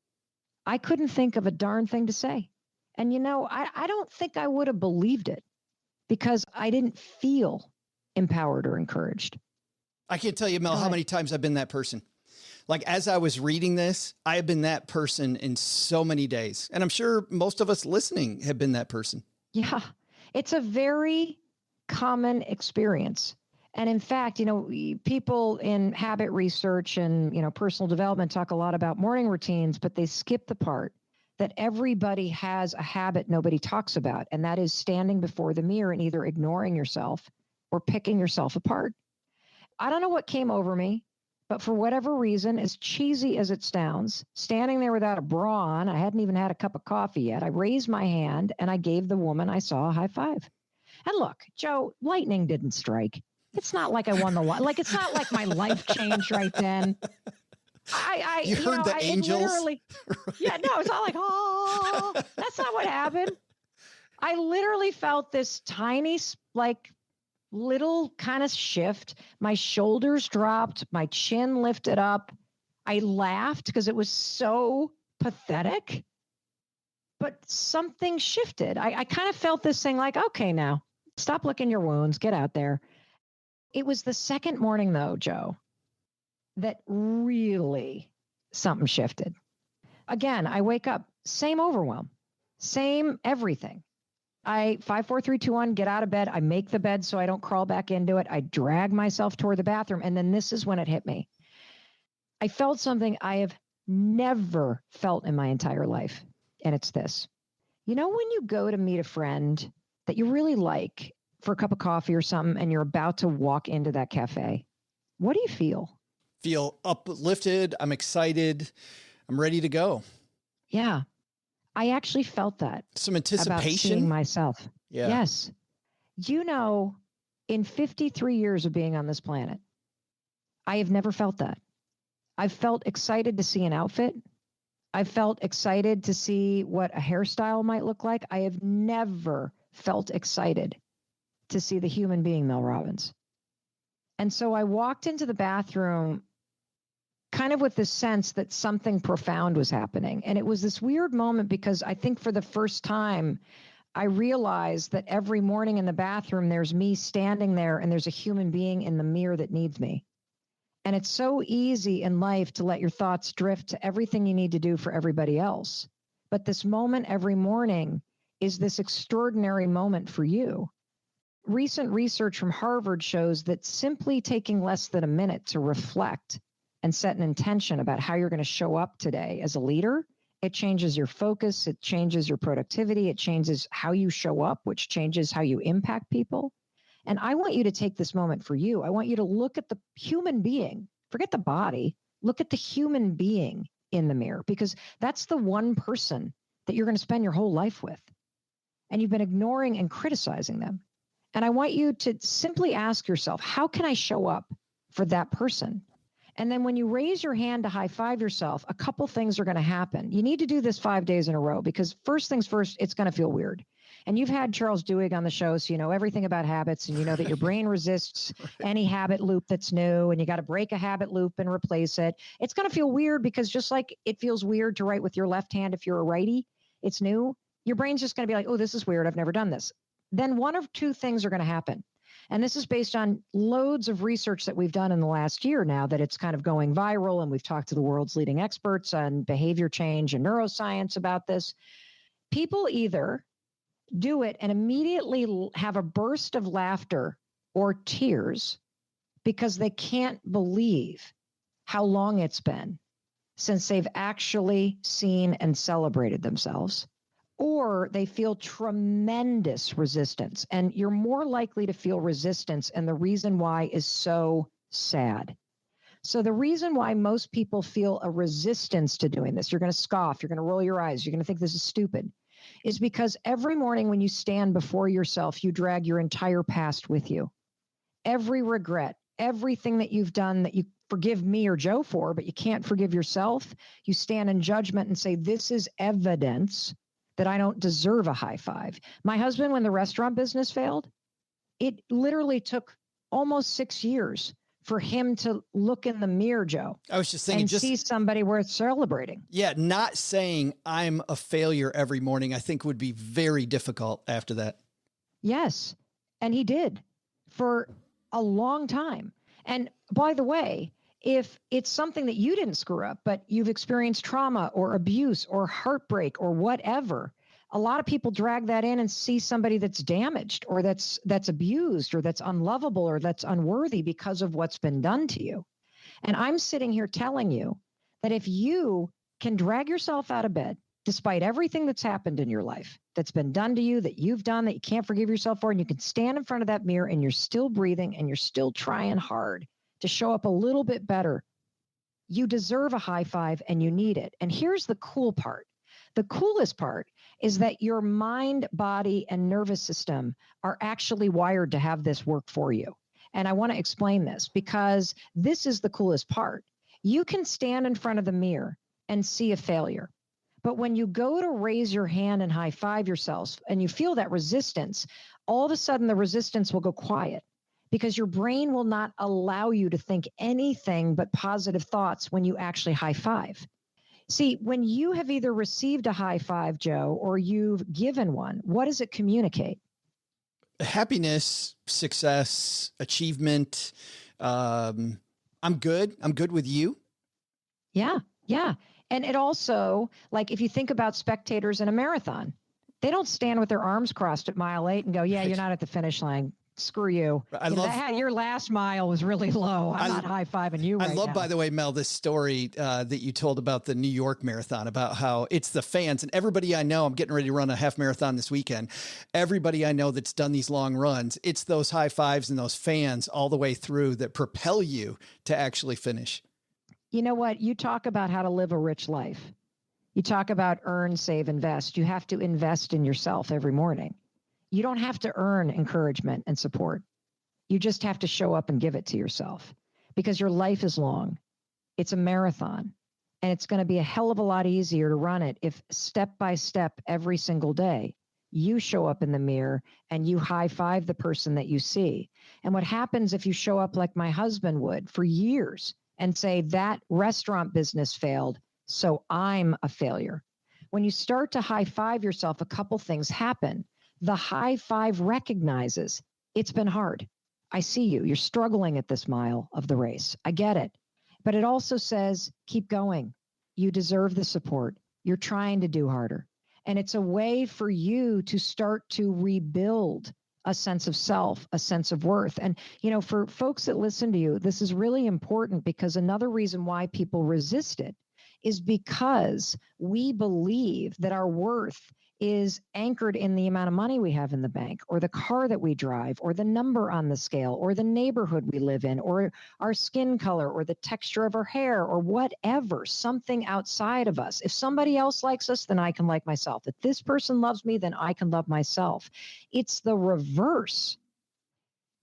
I couldn't think of a darn thing to say. And, you know, I don't think I would have believed it because I didn't feel empowered or encouraged. I can't tell you, Mel, how many times I've been that person. Like, as I was reading this, I have been that person in so many days. And I'm sure most of us listening have been that person. Yeah, it's a very common experience. And in fact, you know, people in habit research and, you know, personal development talk a lot about morning routines, but they skip the part that everybody has a habit nobody talks about, and that is standing before the mirror and either ignoring yourself or picking yourself apart. I don't know what came over me, But for whatever reason, as cheesy as it sounds, standing there without a bra on, I hadn't even had a cup of coffee yet. I raised my hand and I gave the woman I saw a high five. And look, Joe, lightning didn't strike. It's not like I won the lot. Like, it's not like my life changed right then. You heard the angels? Literally, yeah, no, it's not like, oh, that's not what happened. I literally felt this tiny, like, little kind of shift. My shoulders dropped, my chin lifted up. I laughed because it was so pathetic, but something shifted. I kind of felt this thing like, okay, now stop licking your wounds, get out there. It was the second morning though, Joe, that really something shifted. Again, I wake up, same overwhelm, same everything. 5, 4, 3, 2, 1, get out of bed. I make the bed so I don't crawl back into it. I drag myself toward the bathroom. And then this is when it hit me. I felt something I have never felt in my entire life. And it's this. You know, when you go to meet a friend that you really like for a cup of coffee or something, and you're about to walk into that cafe, what do you feel? Feel uplifted. I'm excited. I'm ready to go. Yeah. I actually felt that. Some anticipation. About seeing myself. Yeah. Yes. You know, in 53 years of being on this planet, I have never felt that. I've felt excited to see an outfit. I've felt excited to see what a hairstyle might look like. I have never felt excited to see the human being, Mel Robbins. And so I walked into the bathroom kind of with this sense that something profound was happening. And it was this weird moment because I think for the first time, I realized that every morning in the bathroom, there's me standing there and there's a human being in the mirror that needs me. And it's so easy in life to let your thoughts drift to everything you need to do for everybody else. But this moment every morning is this extraordinary moment for you. Recent research from Harvard shows that simply taking less than a minute to reflect and set an intention about how you're going to show up today as a leader, it changes your focus, it changes your productivity, it changes how you show up, which changes how you impact people. And I want you to take this moment for you. I want you to look at the human being, forget the body, look at the human being in the mirror, because that's the one person that you're going to spend your whole life with. And you've been ignoring and criticizing them. And I want you to simply ask yourself, how can I show up for that person? And then when you raise your hand to high five yourself, a couple things are going to happen. You need to do this 5 days in a row, because first things first, it's going to feel weird. And you've had Charles Duhigg on the show, so you know everything about habits, and you know that your brain resists any habit loop that's new, and you got to break a habit loop and replace it. It's going to feel weird because just like it feels weird to write with your left hand if you're a righty, it's new. Your brain's just going to be like, oh, this is weird. I've never done this. Then one of two things are going to happen. And this is based on loads of research that we've done in the last year now that it's kind of going viral. And we've talked to the world's leading experts on behavior change and neuroscience about this. People either do it and immediately have a burst of laughter or tears because they can't believe how long it's been since they've actually seen and celebrated themselves, or they feel tremendous resistance. And you're more likely to feel resistance, and the reason why is so sad. So the reason why most people feel a resistance to doing this, you're going to scoff, you're going to roll your eyes, you're going to think this is stupid, is because every morning when you stand before yourself, you drag your entire past with you. Every regret, everything that you've done that you forgive me or Joe for, but you can't forgive yourself, you stand in judgment and say, this is evidence that I don't deserve a high five. My husband, when the restaurant business failed, it literally took almost 6 years for him to look in the mirror, Joe. I was just thinking, and see somebody worth celebrating. Yeah, not saying I'm a failure every morning, I think would be very difficult after that. Yes. And he did for a long time. And by the way, if it's something that you didn't screw up, but you've experienced trauma or abuse or heartbreak or whatever, a lot of people drag that in and see somebody that's damaged or that's abused or that's unlovable or that's unworthy because of what's been done to you. And I'm sitting here telling you that if you can drag yourself out of bed, despite everything that's happened in your life, that's been done to you, that you've done, that you can't forgive yourself for, and you can stand in front of that mirror and you're still breathing and you're still trying hard to show up a little bit better You deserve a high five and you need it. And here's the cool part. The coolest part is that your mind, body, and nervous system are actually wired to have this work for you. And I want to explain this because this is the coolest part. You can stand in front of the mirror and see a failure. But when you go to raise your hand and high five yourself and you feel that resistance, all of a sudden the resistance will go quiet because your brain will not allow you to think anything but positive thoughts when you actually high five. See, when you have either received a high five, Joe, or you've given one, what does it communicate? Happiness, success, achievement. I'm good. I'm good with you. Yeah. Yeah. And it also, like if you think about spectators in a marathon, they don't stand with their arms crossed at mile 8 and go, yeah, you're not at the finish line. Screw you. Your last mile was really low. I'm not high-fiving you right now. I love, by the way, Mel, this story that you told about the New York Marathon, about how it's the fans and everybody I know. I'm getting ready to run a half marathon this weekend. Everybody I know that's done these long runs, it's those high fives and those fans all the way through that propel you to actually finish. You know what? You talk about how to live a rich life. You talk about earn, save, invest. You have to invest in yourself every morning. You don't have to earn encouragement and support. You just have to show up and give it to yourself because your life is long. It's a marathon, and it's going to be a hell of a lot easier to run it if step by step every single day you show up in the mirror and you high five the person that you see. And what happens if you show up like my husband would for years and say that restaurant business failed, so I'm a failure. When you start to high five yourself, a couple things happen. The high five recognizes it's been hard. I see you. You're struggling at this mile of the race. I get it. But it also says, keep going. You deserve the support. You're trying to do harder. And it's a way for you to start to rebuild a sense of self, a sense of worth. And, you know, for folks that listen to you, this is really important because another reason why people resist it is because we believe that our worth is anchored in the amount of money we have in the bank or the car that we drive or the number on the scale or the neighborhood we live in or our skin color or the texture of our hair or whatever, something outside of us. If somebody else likes us, then I can like myself. If this person loves me, then I can love myself. It's the reverse.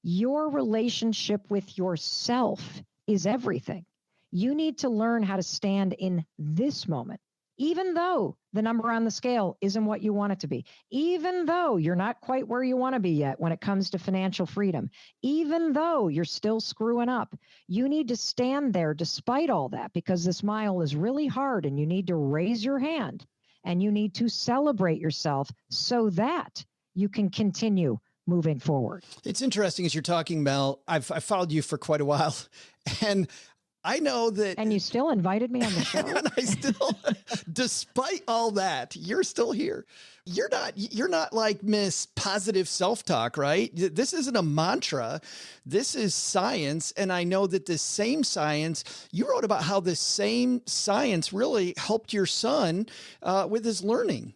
Your relationship with yourself is everything. You need to learn how to stand in this moment. Even though the number on the scale isn't what you want it to be, even though you're not quite where you want to be yet when it comes to financial freedom, even though you're still screwing up, you need to stand there despite all that because this mile is really hard and you need to raise your hand and you need to celebrate yourself so that you can continue moving forward. It's interesting as you're talking, Mel. I've followed you for quite a while and I know that. And you still invited me on the show. And I still, despite all that, you're still here. You're not like Miss Positive Self-Talk, right? This isn't a mantra. This is science. And I know that this same science, you wrote about how this same science really helped your son with his learning.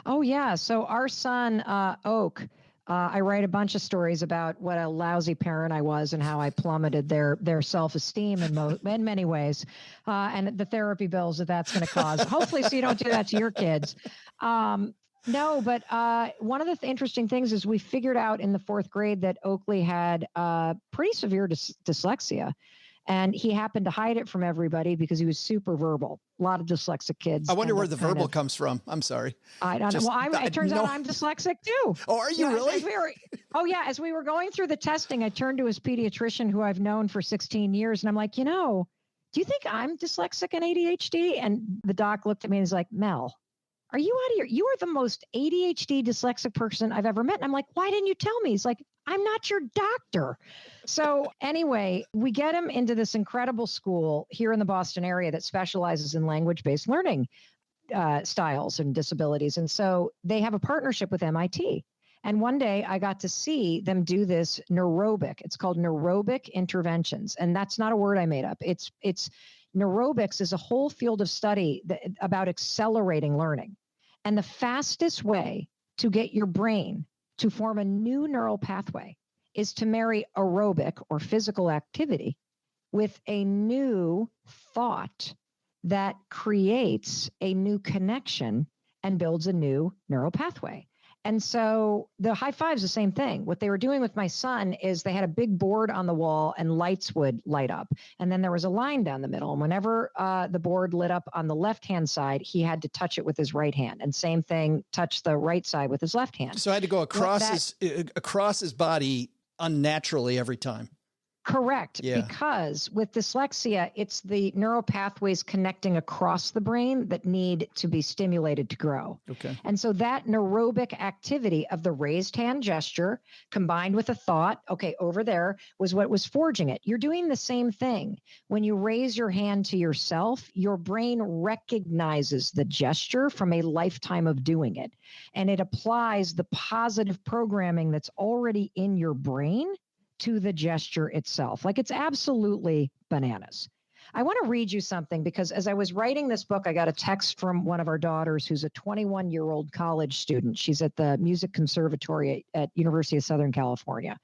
Oh, yeah. So our son, Oak, I write a bunch of stories about what a lousy parent I was and how I plummeted their self-esteem in many ways, and the therapy bills that's going to cause. Hopefully, so you don't do that to your kids. No, but one of the interesting things is we figured out in the 4th grade that Oakley had pretty severe dyslexia. And he happened to hide it from everybody because he was super verbal. A lot of dyslexic kids. I wonder where the verbal comes from. I'm sorry. I don't know. Well, it turns out I'm dyslexic too. Oh, are you really? As we were going through the testing, I turned to his pediatrician who I've known for 16 years. And I'm like, do you think I'm dyslexic and ADHD? And the doc looked at me and he's like, Mel, are you out of here? You are the most ADHD dyslexic person I've ever met. And I'm like, why didn't you tell me? He's like, I'm not your doctor. So anyway, we get him into this incredible school here in the Boston area that specializes in language-based learning styles and disabilities. And so they have a partnership with MIT. And one day I got to see them do this neurobic. It's called neurobic interventions. And that's not a word I made up. It's neurobics is a whole field of study about accelerating learning. And the fastest way to get your brain to form a new neural pathway is to marry aerobic or physical activity with a new thought that creates a new connection and builds a new neural pathway. And so the high five is the same thing. What they were doing with my son is they had a big board on the wall and lights would light up. And then there was a line down the middle. And whenever the board lit up on the left-hand side, he had to touch it with his right hand. And same thing, touch the right side with his left hand. So I had to go across his body unnaturally every time. Correct. Yeah. Because with dyslexia, it's the neural pathways connecting across the brain that need to be stimulated to grow. Okay. And so that neurobic activity of the raised hand gesture combined with a thought, okay, over there, was what was forging it. You're doing the same thing. When you raise your hand to yourself, your brain recognizes the gesture from a lifetime of doing it. And it applies the positive programming that's already in your brain to the gesture itself. Like, it's absolutely bananas. I want to read you something because as I was writing this book, I got a text from one of our daughters who's a 21-year-old college student. She's at the Music Conservatory at University of Southern California.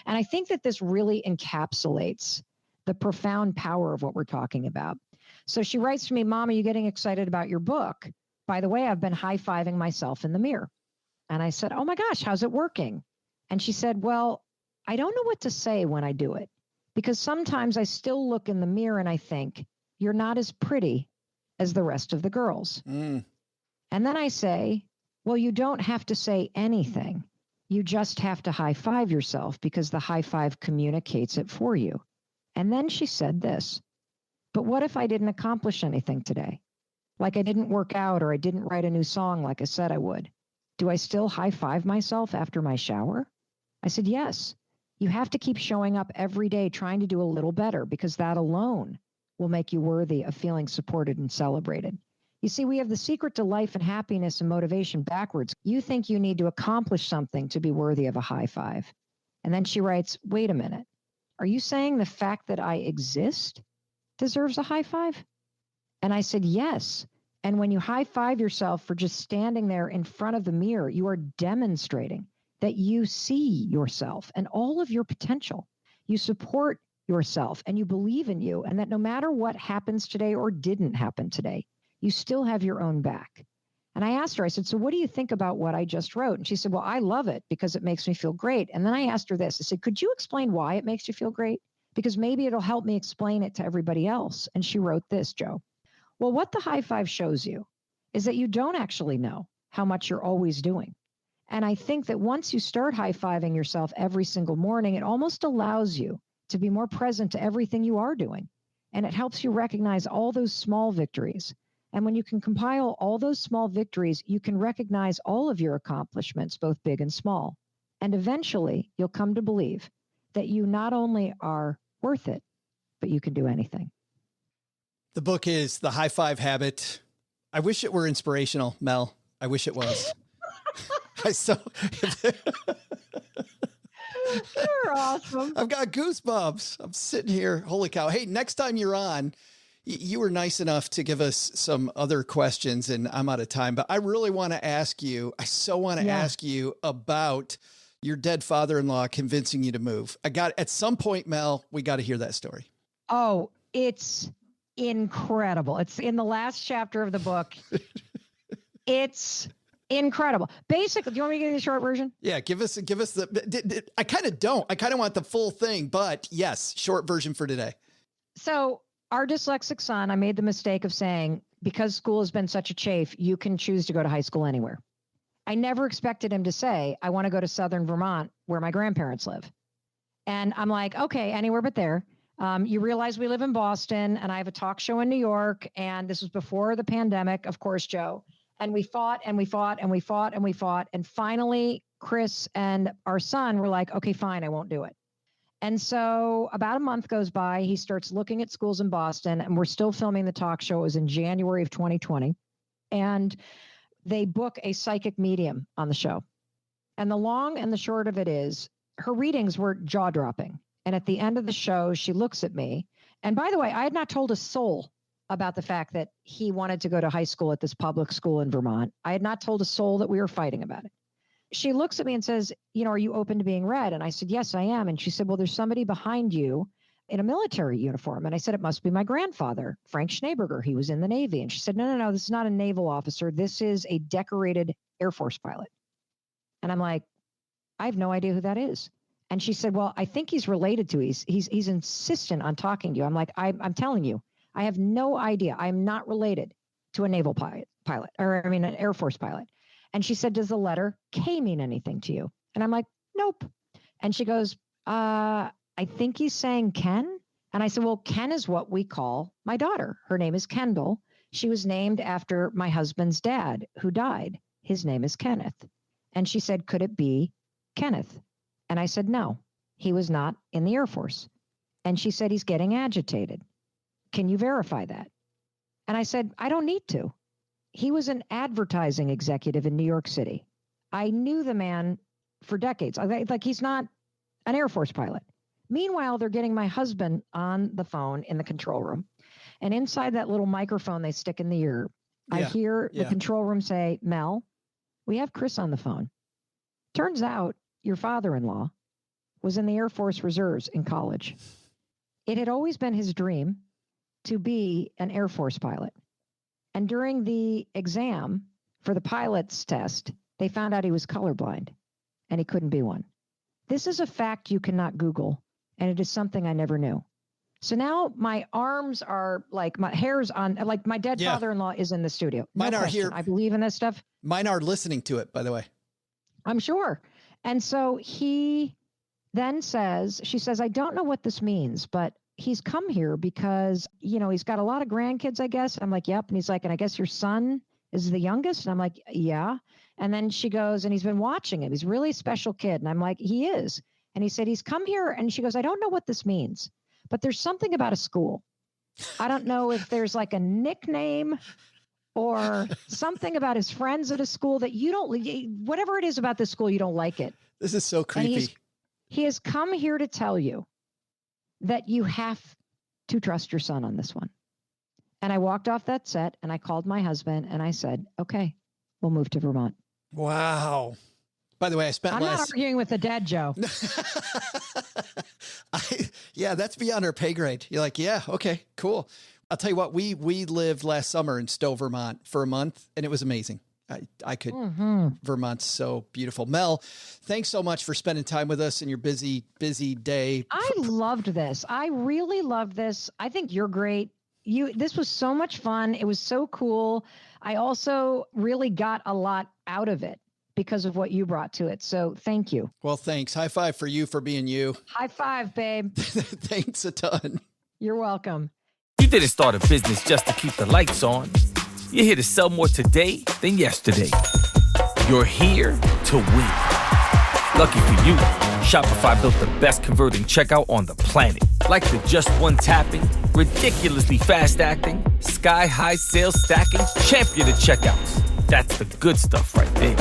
And I think that this really encapsulates the profound power of what we're talking about. So she writes to me, Mom, are you getting excited about your book? By the way, I've been high-fiving myself in the mirror. And I said, oh my gosh, how's it working? And she said, well, I don't know what to say when I do it, because sometimes I still look in the mirror and I think, you're not as pretty as the rest of the girls. And then I say, well, you don't have to say anything. You just have to high five yourself because the high five communicates it for you. And then she said this, but what if I didn't accomplish anything today? Like I didn't work out or I didn't write a new song like I said I would. Do I still high five myself after my shower? I said, yes. You have to keep showing up every day trying to do a little better because that alone will make you worthy of feeling supported and celebrated. You see, we have the secret to life and happiness and motivation backwards. You think you need to accomplish something to be worthy of a high five. And then she writes, wait a minute. Are you saying the fact that I exist deserves a high five? And I said, yes. And when you high five yourself for just standing there in front of the mirror, you are demonstrating that you see yourself and all of your potential. You support yourself and you believe in you, and that no matter what happens today or didn't happen today, you still have your own back. And I asked her, I said, so what do you think about what I just wrote? And she said, well, I love it because it makes me feel great. And then I asked her this, I said, could you explain why it makes you feel great? Because maybe it'll help me explain it to everybody else. And she wrote this, Joe. Well, what the high five shows you is that you don't actually know how much you're always doing. And I think that once you start high-fiving yourself every single morning, it almost allows you to be more present to everything you are doing. And it helps you recognize all those small victories. And when you can compile all those small victories, you can recognize all of your accomplishments, both big and small. And eventually, you'll come to believe that you not only are worth it, but you can do anything. The book is The High Five Habit. I wish it were inspirational, Mel. I wish it was. You're awesome. I've got goosebumps. I'm sitting here. Holy cow. Hey, next time you're on, you were nice enough to give us some other questions and I'm out of time, but I really want to ask you, ask you about your dead father-in-law convincing you to move. At some point, Mel, we got to hear that story. Oh, it's incredible. It's in the last chapter of the book. It's incredible. Basically, do you want me to give you the short version? Yeah, give us the, I kind of don't. I kind of want the full thing, but yes, short version for today. So our dyslexic son, I made the mistake of saying, because school has been such a chafe, you can choose to go to high school anywhere. I never expected him to say, I want to go to Southern Vermont where my grandparents live. And I'm like, okay, anywhere but there. You realize we live in Boston and I have a talk show in New York. And this was before the pandemic, of course, Joe. And we fought and we fought and we fought and we fought. And finally, Chris and our son were like, okay, fine, I won't do it. And so about a month goes by. He starts looking at schools in Boston and we're still filming the talk show. It was in January of 2020. And they book a psychic medium on the show. And the long and the short of it is her readings were jaw-dropping. And at the end of the show, she looks at me. And by the way, I had not told a soul about the fact that he wanted to go to high school at this public school in Vermont. I had not told a soul that we were fighting about it. She looks at me and says, are you open to being read? And I said, yes, I am. And she said, well, there's somebody behind you in a military uniform. And I said, it must be my grandfather, Frank Schneeberger. He was in the Navy. And she said, no, this is not a naval officer. This is a decorated Air Force pilot. And I'm like, I have no idea who that is. And she said, well, I think he's related to you. He's insistent on talking to you. I'm like, I'm telling you, I have no idea. I'm not related to a naval pilot, an Air Force pilot. And she said, does the letter K mean anything to you? And I'm like, nope. And she goes, I think he's saying Ken. And I said, well, Ken is what we call my daughter. Her name is Kendall. She was named after my husband's dad who died. His name is Kenneth. And she said, could it be Kenneth? And I said, no, he was not in the Air Force. And she said, he's getting agitated. Can you verify that? And I said, I don't need to. He was an advertising executive in New York City. I knew the man for decades. Like, he's not an Air Force pilot. Meanwhile, they're getting my husband on the phone in the control room. And inside that little microphone they stick in the ear, I hear the control room say, Mel, we have Chris on the phone. Turns out your father-in-law was in the Air Force Reserves in college. It had always been his dream to be an Air Force pilot. And during the exam for the pilot's test, they found out he was colorblind and he couldn't be one. This is a fact you cannot Google, and it is something I never knew. So now my arms are like, my hair's on, like my dead father-in-law is in the studio. Mine are here. I believe in this stuff. Mine are listening to it, by the way. I'm sure. And so he then says, she says, I don't know what this means, but he's come here because, he's got a lot of grandkids, I guess. I'm like, yep. And he's like, and I guess your son is the youngest? And I'm like, yeah. And then she goes, and he's been watching him. He's a really special kid. And I'm like, he is. And he said, he's come here. And she goes, I don't know what this means, but there's something about a school. I don't know if there's like a nickname or something about his friends at a school that you don't, whatever it is about this school, you don't like it. This is so creepy. He has come here to tell you that you have to trust your son on this one. And I walked off that set and I called my husband and I said, okay, we'll move to Vermont. Wow. By the way, I'm not arguing with the dead, Joe. That's beyond our pay grade. You're like, yeah, okay, cool. I'll tell you what, we lived last summer in Stowe, Vermont for a month, and it was amazing. I could, Vermont's so beautiful. Mel, thanks so much for spending time with us in your busy day. I loved this. I really loved this. I think you're great. This was so much fun. It was so cool. I also really got a lot out of it because of what you brought to it. So thank you. Well, thanks. High five for you for being you. High five, babe. Thanks a ton. You're welcome. You didn't start a business just to keep the lights on. You're here to sell more today than yesterday. You're here to win. Lucky for you, Shopify built the best converting checkout on the planet. Like the just one tapping, ridiculously fast acting, sky-high sales stacking, champion of checkouts. That's the good stuff right there.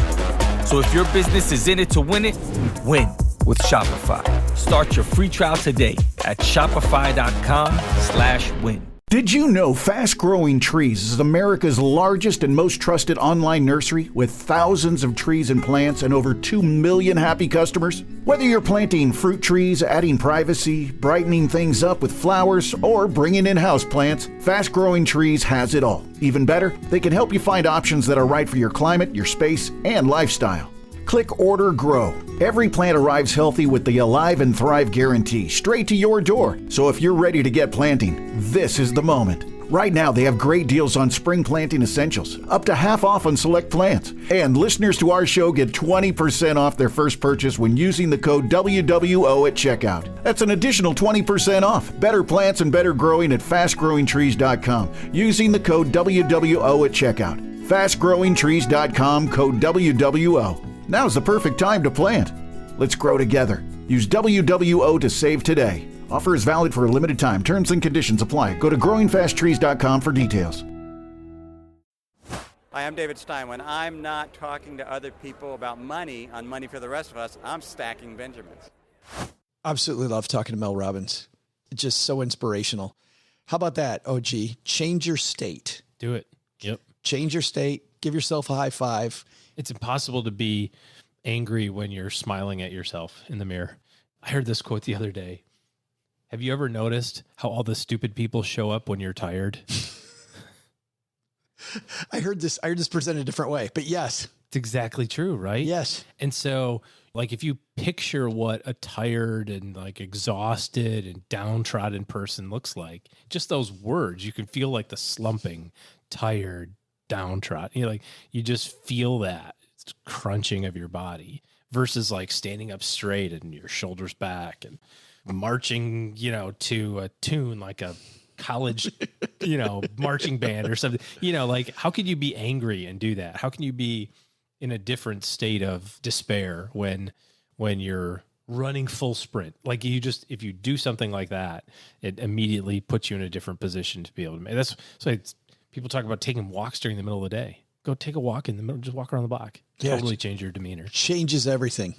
So if your business is in it to win it, win with Shopify. Start your free trial today at shopify.com/win. Did you know Fast Growing Trees is America's largest and most trusted online nursery with thousands of trees and plants and over 2 million happy customers? Whether you're planting fruit trees, adding privacy, brightening things up with flowers, or bringing in houseplants, Fast Growing Trees has it all. Even better, they can help you find options that are right for your climate, your space, and lifestyle. Click Order Grow. Every plant arrives healthy with the Alive and Thrive guarantee straight to your door. So if you're ready to get planting, this is the moment. Right now, they have great deals on spring planting essentials, up to half off on select plants. And listeners to our show get 20% off their first purchase when using the code WWO at checkout. That's an additional 20% off. Better plants and better growing at fastgrowingtrees.com using the code WWO at checkout. Fastgrowingtrees.com, code WWO. Now's the perfect time to plant. Let's grow together. Use WWO to save today. Offer is valid for a limited time. Terms and conditions apply. Go to growingfasttrees.com for details. Hi, I'm David Stein. When I'm not talking to other people about money on Money for the Rest of Us, I'm stacking Benjamins. Absolutely love talking to Mel Robbins. Just so inspirational. How about that, OG? Change your state. Do it. Yep. Change your state. Give yourself a high five. It's impossible to be angry when you're smiling at yourself in the mirror. I heard this quote the other day. Have you ever noticed how all the stupid people show up when you're tired? I heard this presented a different way, but yes. It's exactly true, right? Yes. And so, like, if you picture what a tired and like exhausted and downtrodden person looks like, just those words, you can feel like the slumping, tired, downtrodden. You just feel that crunching of your body versus like standing up straight and your shoulders back and marching, to a tune like a college, marching band or something. Like, how could you be angry and do that? How can you be in a different state of despair when you're running full sprint? Like, if you do something like that, it immediately puts you in a different position to be able to make. That's so people talk about taking walks during the middle of the day. Go take a walk in the middle, just walk around the block. Yeah. Totally change your demeanor. Changes everything.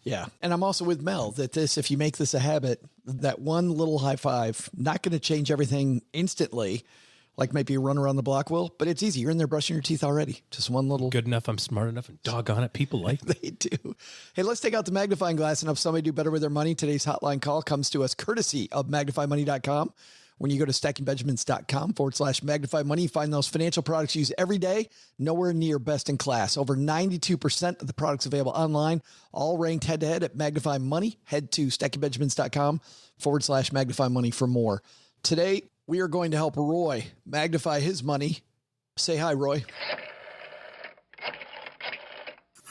Yeah. And I'm also with Mel that if you make this a habit, that one little high five, not going to change everything instantly. Like maybe you run around the block will, but it's easy. You're in there brushing your teeth already. Just one little. Good enough. I'm smart enough, and doggone it, people like me. They do. Hey, let's take out the magnifying glass and help somebody do better with their money. Today's hotline call comes to us courtesy of magnifymoney.com. When you go to stackingbenjamins.com/magnify money, you find those financial products you use every day, nowhere near best in class. Over 92% of the products available online, all ranked head to head at Magnify Money. Head to stackingbenjamins.com/magnify money for more. Today, we are going to help Roy magnify his money. Say hi, Roy.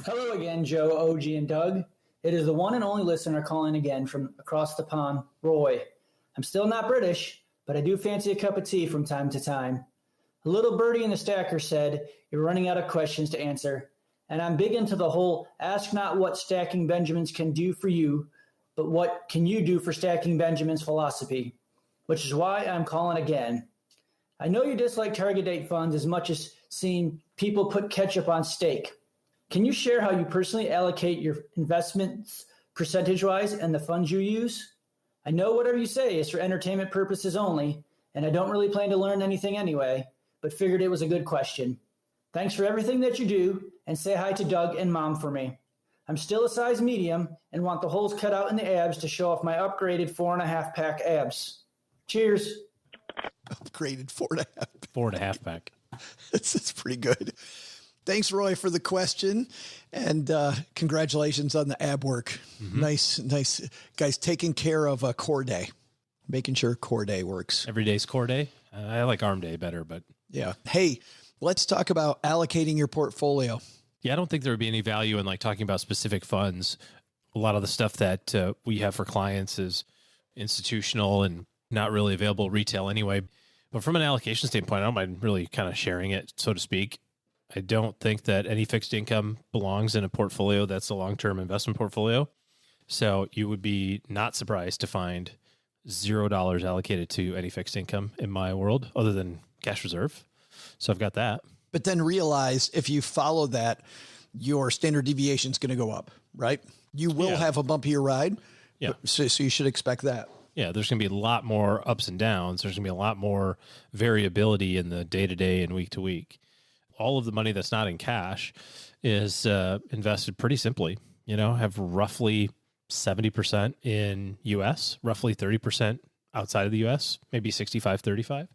Hello again, Joe, OG, and Doug. It is the one and only listener calling again from across the pond, Roy. I'm still not British, but I do fancy a cup of tea from time to time. A little birdie in the stacker said, "You're running out of questions to answer." And I'm big into the whole ask not what Stacking Benjamins can do for you, but what can you do for Stacking Benjamins philosophy, which is why I'm calling again. I know you dislike target date funds as much as seeing people put ketchup on steak. Can you share how you personally allocate your investments percentage-wise and the funds you use? I know whatever you say is for entertainment purposes only, and I don't really plan to learn anything anyway, but figured it was a good question. Thanks for everything that you do, and say hi to Doug and Mom for me. I'm still a size medium and want the holes cut out in the abs to show off my upgraded 4.5 pack abs. Cheers. Upgraded 4.5. 4.5 pack. That's pretty good. Thanks, Roy, for the question. And congratulations on the ab work. Mm-hmm. Nice. Guys, taking care of a core day. Making sure core day works. Every day's core day. I like arm day better, but. Yeah. Hey, let's talk about allocating your portfolio. Yeah, I don't think there would be any value in like talking about specific funds. A lot of the stuff that we have for clients is institutional and not really available retail anyway. But from an allocation standpoint, I don't mind really kind of sharing it, so to speak. I don't think that any fixed income belongs in a portfolio that's a long-term investment portfolio. So you would be not surprised to find $0 allocated to any fixed income in my world other than cash reserve. So I've got that. But then realize if you follow that, your standard deviation is going to go up, right? You will have a bumpier ride. Yeah. So you should expect that. Yeah, there's going to be a lot more ups and downs. There's going to be a lot more variability in the day-to-day and week-to-week. All of the money that's not in cash is invested pretty simply. Have roughly 70% in U.S., roughly 30% outside of the U.S., maybe 65-35.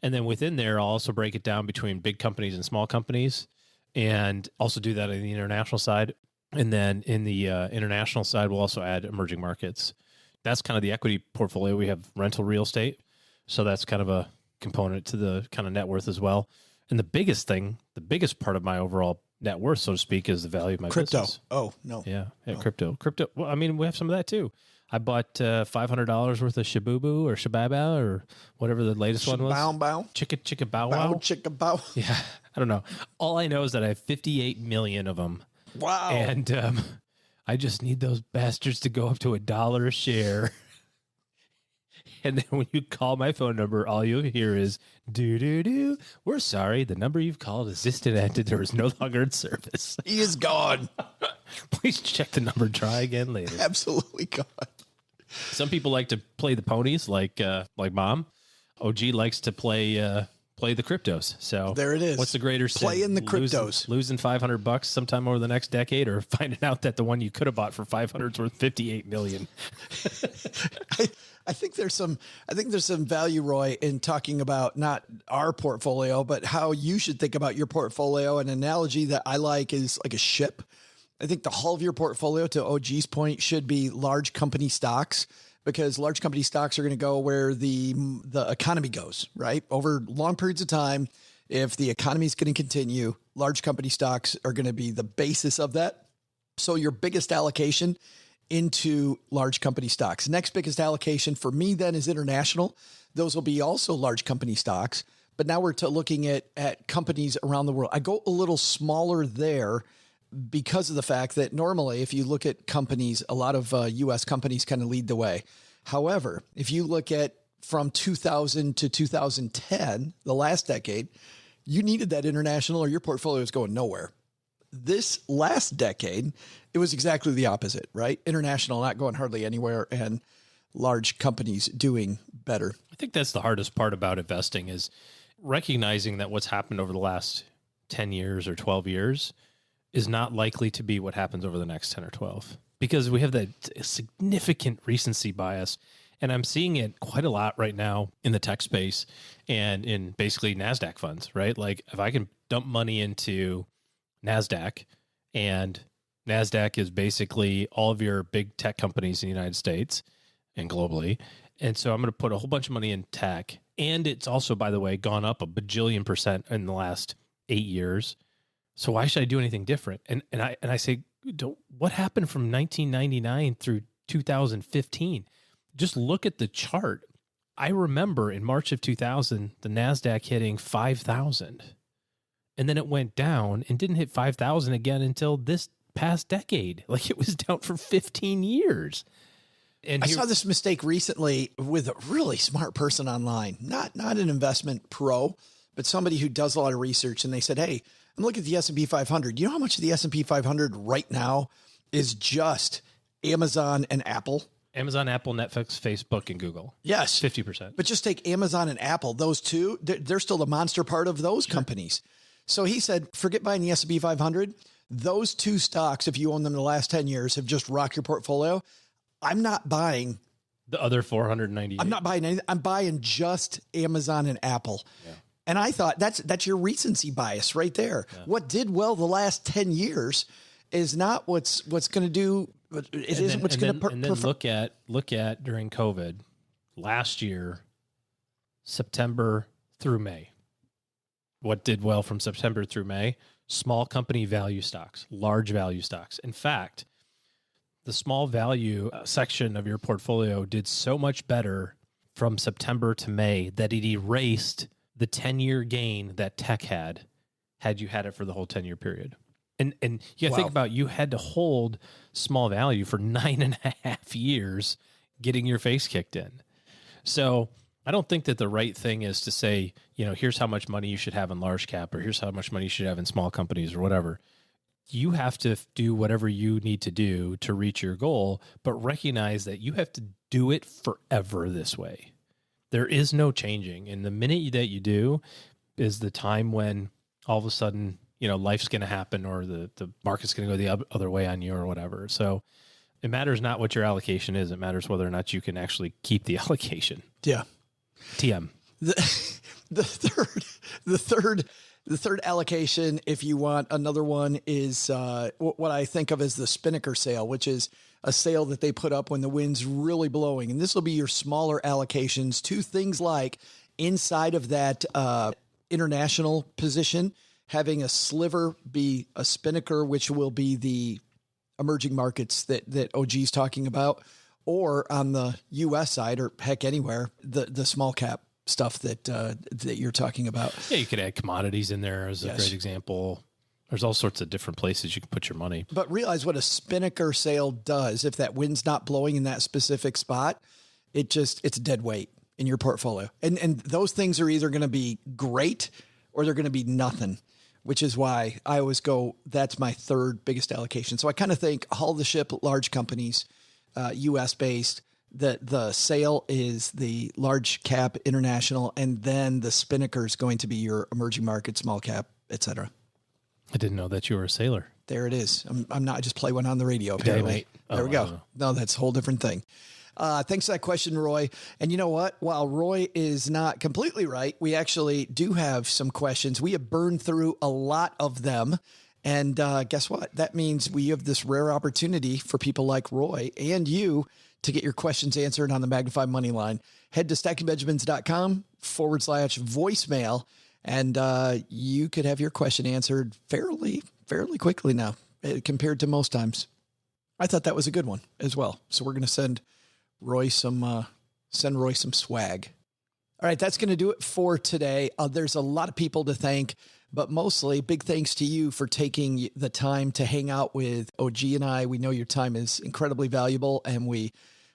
And then within there, I'll also break it down between big companies and small companies, and also do that on the international side. And then in the international side, we'll also add emerging markets. That's kind of the equity portfolio. We have rental real estate. So that's kind of a component to the kind of net worth as well. And the biggest part of my overall net worth, so to speak, is the value of my crypto. business. Oh, no. Yeah, No. Crypto. Well, I mean, we have some of that too. I bought $500 worth of Shibubu or Shibaba or whatever the latest one was. Bow. Chicka bow wow. Chicka bow. Yeah, I don't know. All I know is that I have 58 million of them. Wow. And I just need those bastards to go up to $1 a share. And then when you call my phone number, all you'll hear is, do. We're sorry. The number you've called is disconnected. There is no longer in service. He is gone. Please check the number. Try again later. Absolutely gone. Some people like to play the ponies like Mom. OG likes to play play the cryptos. So there it is. What's the greater sin? Play in the cryptos. Losing $500 sometime over the next decade, or finding out that the one you could have bought for 500 is worth 58 million. I think there's some value, Roy, in talking about not our portfolio, but how you should think about your portfolio. An analogy that I like is like a ship. I think the hull of your portfolio, to OG's point, should be large company stocks, because large company stocks are going to go where the economy goes, right? Over long periods of time, if the economy is going to continue, large company stocks are going to be the basis of that. So your biggest allocation into large company stocks. Next biggest allocation for me then is international. Those will be also large company stocks. But now we're looking at companies around the world. I go a little smaller there because of the fact that normally if you look at companies, a lot of U.S. companies kind of lead the way. However, if you look at from 2000 to 2010, the last decade, you needed that international or your portfolio is going nowhere. This last decade, it was exactly the opposite, right? International not going hardly anywhere and large companies doing better. I think that's the hardest part about investing, is recognizing that what's happened over the last 10 years or 12 years is not likely to be what happens over the next 10 or 12, because we have that significant recency bias. And I'm seeing it quite a lot right now in the tech space and in basically NASDAQ funds, right? Like if I can dump money into NASDAQ, and NASDAQ is basically all of your big tech companies in the United States and globally. And so I'm going to put a whole bunch of money in tech. And it's also, by the way, gone up a bajillion percent in the last 8 years. So why should I do anything different? And I say, what happened from 1999 through 2015? Just look at the chart. I remember in March of 2000, the NASDAQ hitting 5,000. And then it went down and didn't hit 5,000 again until this past decade. Like it was down for 15 years. And I saw this mistake recently with a really smart person online, not an investment pro, but somebody who does a lot of research. And they said, hey, I'm looking at the S&P 500. You know how much of the S&P 500 right now is just Amazon and Apple? Amazon, Apple, Netflix, Facebook, and Google. Yes. 50%. But just take Amazon and Apple, those two, they're still the monster part of those companies. So he said, forget buying the S&P 500. Those two stocks, if you own them in the last 10 years, have just rocked your portfolio. I'm not buying the other 498. I'm not buying anything. I'm buying just Amazon and Apple. Yeah. And I thought that's your recency bias right there. Yeah. What did well the last 10 years is not what's going to do. It isn't what's going to. And then look at during COVID last year, September through May. What did well from September through May? Small company value stocks, large value stocks. In fact, the small value section of your portfolio did so much better from September to May that it erased the 10-year gain that tech had you had it for the whole 10-year period. And you got to think about, you had to hold small value for 9.5 years getting your face kicked in. So I don't think that the right thing is to say, here's how much money you should have in large cap, or here's how much money you should have in small companies or whatever. You have to do whatever you need to do to reach your goal, but recognize that you have to do it forever this way. There is no changing. And the minute that you do is the time when all of a sudden, life's going to happen, or the market's going to go the other way on you or whatever. So it matters not what your allocation is. It matters whether or not you can actually keep the allocation. Yeah. TM. The third allocation, if you want another one, is what I think of as the Spinnaker sale, which is a sale that they put up when the wind's really blowing. And this will be your smaller allocations to things like inside of that international position, having a sliver be a Spinnaker, which will be the emerging markets that OG's talking about, or on the U.S. side, or heck, anywhere, the small cap stuff that you're talking about. Yeah, you could add commodities in there as a great example. There's all sorts of different places you can put your money. But realize what a Spinnaker sale does. If that wind's not blowing in that specific spot, it's dead weight in your portfolio. And those things are either going to be great or they're going to be nothing, which is why I always go, that's my third biggest allocation. So I kind of think haul the ship, large companies, U.S. based, The sale is the large cap international, and then the spinnaker is going to be your emerging market, small cap, etc. I didn't know that you were a sailor. There it is. I'm not, I just play one on the radio, apparently. There we go. No, that's a whole different thing. Thanks for that question, Roy. And you know what? While Roy is not completely right, we actually do have some questions. We have burned through a lot of them. And guess what? That means we have this rare opportunity for people like Roy and you to get your questions answered on the Magnified Money Line. Head to stackingbenjamins.com/voicemail, and you could have your question answered fairly quickly now compared to most times. I thought that was a good one as well. So we're going to send Roy some swag. All right, that's going to do it for today. There's a lot of people to thank, but mostly big thanks to you for taking the time to hang out with OG and I. We know your time is incredibly valuable, and we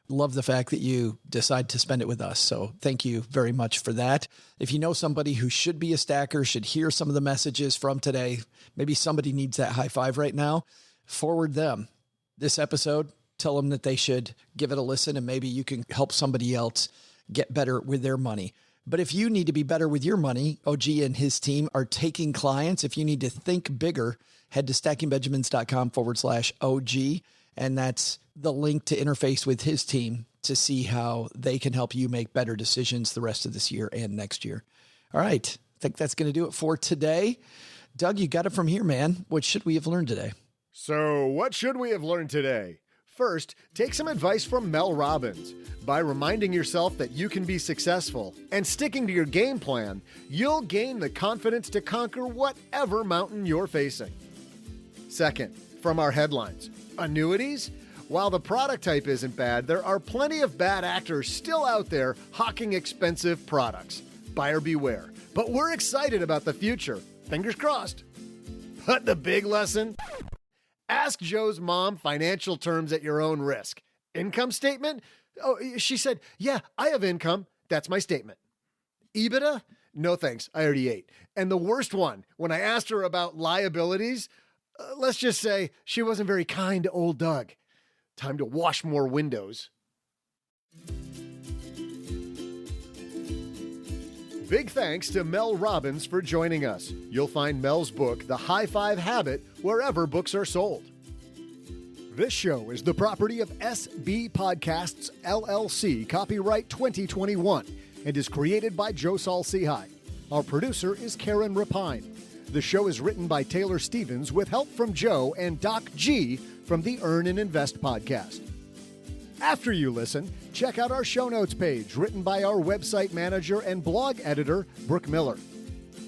love the fact that you decide to spend it with us. So thank you very much for that. If you know somebody who should be a stacker, should hear some of the messages from today, maybe somebody needs that high five right now, forward them this episode. Tell them that they should give it a listen, and maybe you can help somebody else get better with their money. But if you need to be better with your money, OG and his team are taking clients. If you need to think bigger, head to stackingbenjamins.com/OG. And that's the link to interface with his team to see how they can help you make better decisions the rest of this year and next year. All right. I think that's going to do it for today. Doug, you got it from here, man. What should we have learned today? So what should we have learned today? First, take some advice from Mel Robbins. By reminding yourself that you can be successful and sticking to your game plan, you'll gain the confidence to conquer whatever mountain you're facing. Second, from our headlines, annuities? While the product type isn't bad, there are plenty of bad actors still out there hawking expensive products. Buyer beware. But we're excited about the future. Fingers crossed. But the big lesson? Ask Joe's mom financial terms at your own risk. Income statement? Oh, she said, yeah, I have income. That's my statement. EBITDA? No thanks. I already ate. And the worst one, when I asked her about liabilities, let's just say she wasn't very kind to old Doug. Time to wash more windows. Big thanks to Mel Robbins for joining us. You'll find Mel's book, The High Five Habit, wherever books are sold. This show is the property of SB Podcasts, LLC, copyright 2021, and is created by Joe Saul-Sehy. Our producer is Karen Rapine. The show is written by Taylor Stevens with help from Joe and Doc G from the Earn and Invest podcast. After you listen, check out our show notes page written by our website manager and blog editor, Brooke Miller.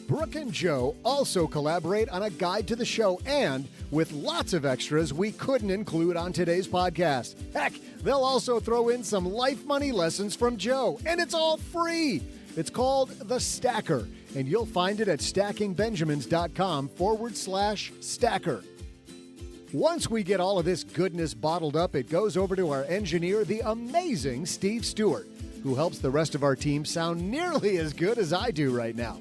Brooke and Joe also collaborate on a guide to the show and with lots of extras we couldn't include on today's podcast. Heck, they'll also throw in some life money lessons from Joe, and it's all free. It's called The Stacker, and you'll find it at stackingbenjamins.com/stacker. Once we get all of this goodness bottled up, it goes over to our engineer, the amazing Steve Stewart, who helps the rest of our team sound nearly as good as I do right now.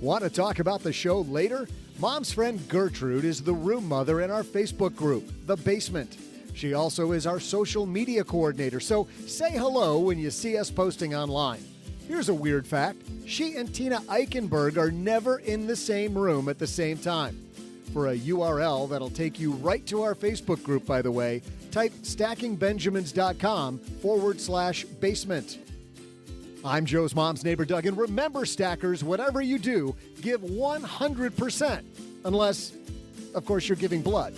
Want to talk about the show later? Mom's friend Gertrude is the room mother in our Facebook group, The Basement. She also is our social media coordinator, so say hello when you see us posting online. Here's a weird fact. She and Tina Eichenberg are never in the same room at the same time. For a URL that'll take you right to our Facebook group, by the way, type stackingbenjamins.com/basement. I'm Joe's mom's neighbor, Doug, and remember, stackers, whatever you do, give 100%. Unless, of course, you're giving blood.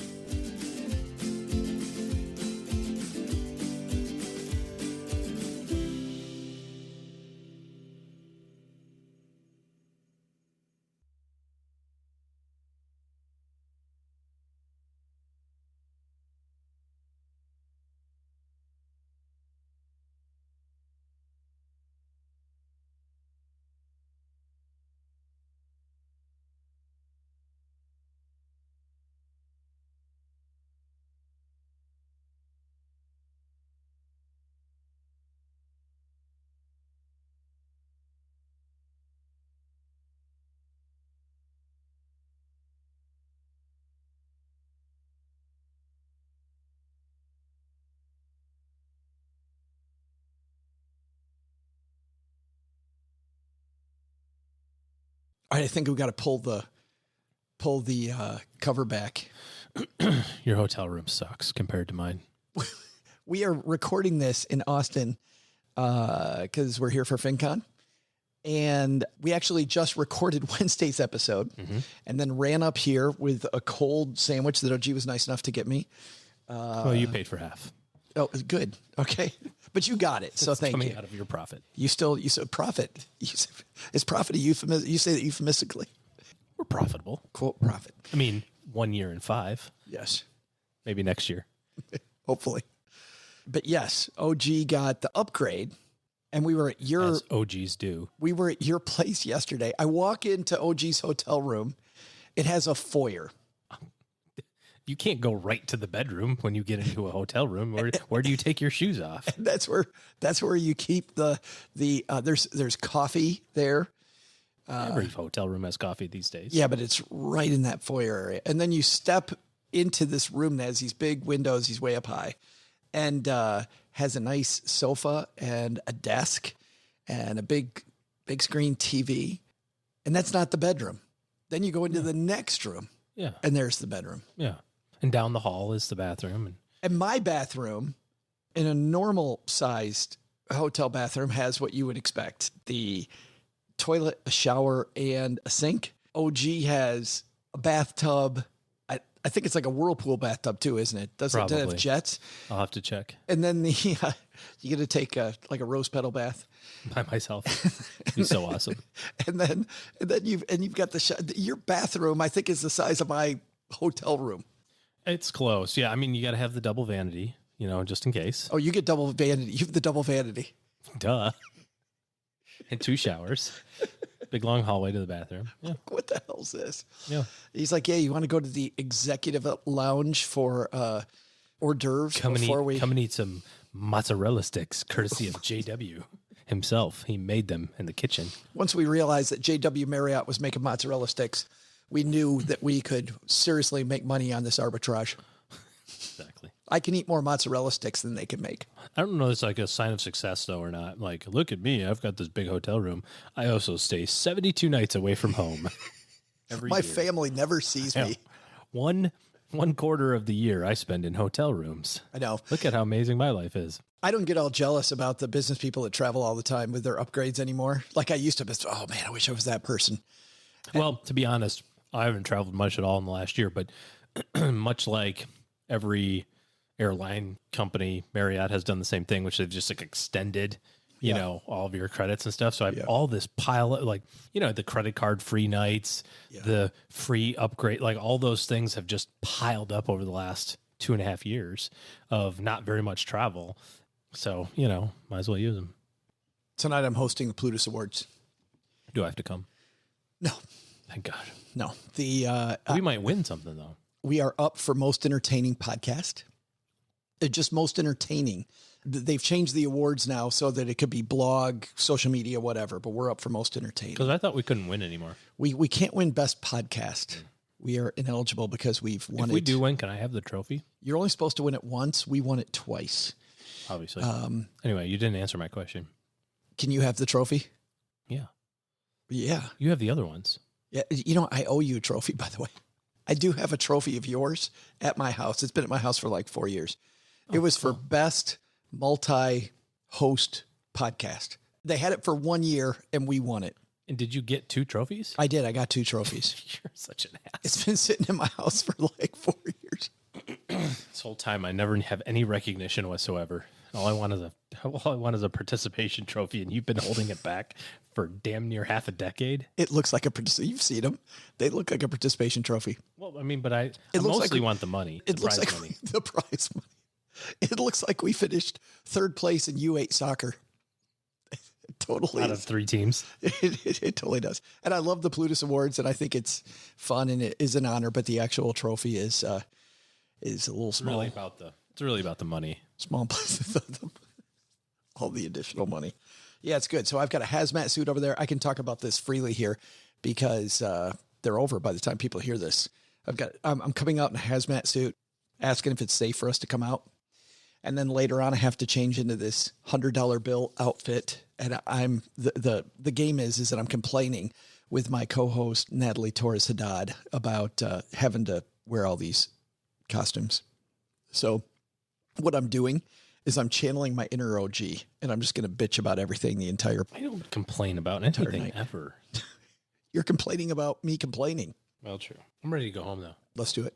right, I think we got to pull the cover back. Your hotel room sucks compared to mine. We are recording this in Austin because we're here for FinCon. And we actually just recorded Wednesday's episode and then ran up here with a cold sandwich that OG was nice enough to get me. Well, you paid for half. Oh, good. Okay. But you got it. So thank you. Coming out of your profit. You said profit. Is profit a euphemism? You say that euphemistically. We're profitable. Quote profit. I mean, 1 year and 5. Yes. Maybe next year. Hopefully. But yes, OG got the upgrade. And we were at your As OGs do. We were at your place yesterday. I walk into OG's hotel room. It has a foyer. You can't go right to the bedroom when you get into a hotel room. Where do you take your shoes off? And that's where you keep the there's coffee there. Every hotel room has coffee these days. Yeah, but it's right in that foyer area. And then you step into this room that has these big windows. He's way up high, and has a nice sofa and a desk and a big screen TV. And that's not the bedroom. Then you go into the next room. Yeah. And there's the bedroom. Yeah. And down the hall is the bathroom. And my bathroom, in a normal sized hotel bathroom, has what you would expect: the toilet, a shower, and a sink. OG has a bathtub. I think it's like a whirlpool bathtub too, isn't it? Does it have jets? I'll have to check. And then you get to take a rose petal bath by myself. It'd be so awesome. And then you've got your bathroom. I think is the size of my hotel room. It's close. Yeah, I mean, you got to have the double vanity, just in case. Oh, you get double vanity. You have the double vanity. Duh. And 2 showers. Big long hallway to the bathroom. Yeah. What the hell is this? Yeah. He's like, yeah, you want to go to the executive lounge for hors d'oeuvres come and eat some mozzarella sticks, courtesy of JW himself. He made them in the kitchen. Once we realized that JW Marriott was making mozzarella sticks, we knew that we could seriously make money on this arbitrage. Exactly. I can eat more mozzarella sticks than they can make. I don't know if it's like a sign of success, though, or not. Like, look at me. I've got this big hotel room. I also stay 72 nights away from home. My year. family never sees me. One quarter of the year I spend in hotel rooms. I know. Look at how amazing my life is. I don't get all jealous about the business people that travel all the time with their upgrades anymore. Like I used to be, oh man, I wish I was that person. Well, to be honest, I haven't traveled much at all in the last year, but much like every airline company, Marriott has done the same thing, which they've just like extended, you know, all of your credits and stuff. So I have all this pile of like, the credit card free nights, the free upgrade, like all those things have just piled up over the last 2.5 years of not very much travel. So, might as well use them. Tonight I'm hosting the Plutus Awards. Do I have to come? No. Thank God. No. We might win something though. We are up for most entertaining podcast. Just most entertaining. They've changed the awards now so that it could be blog, social media, whatever, but we're up for most entertaining. Because I thought we couldn't win anymore. We can't win best podcast. We are ineligible because we've won it. If we do win, can I have the trophy? You're only supposed to win it once. We won it twice. Obviously. Anyway, you didn't answer my question. Can you have the trophy? Yeah. Yeah. You have the other ones. Yeah. I owe you a trophy, by the way. I do have a trophy of yours at my house. It's been at my house for like 4 years. It was for best multi-host podcast. They had it for 1 year and we won it. And did you get 2 trophies? I did. I got 2 trophies. You're such an ass. It's been sitting in my house for like 4 years. This whole time, I never have any recognition whatsoever. All I want is a participation trophy, and you've been holding it back for damn near half a decade. It looks like you've seen them. They look like a participation trophy. Well, I mean, but I mostly want the money. It looks like money. The prize money. It looks like we finished 3rd place in U8 soccer. It totally out of 3 teams. It totally does. And I love the Plutus Awards, and I think it's fun and it is an honor. But the actual trophy is a little small. It's really about the money. Small, all the additional money. Yeah, it's good. So I've got a hazmat suit over there. I can talk about this freely here because they're over by the time people hear this. I'm coming out in a hazmat suit, asking if it's safe for us to come out. And then later on, I have to change into this $100 bill outfit. And I'm the game is that I'm complaining with my co-host Natalie Torres Haddad about having to wear all these costumes. So what I'm doing is I'm channeling my inner OG, and I'm just going to bitch about everything the entire. I don't complain about anything night. ever. You're complaining about me complaining. Well, true. I'm ready to go home, though. Let's do it.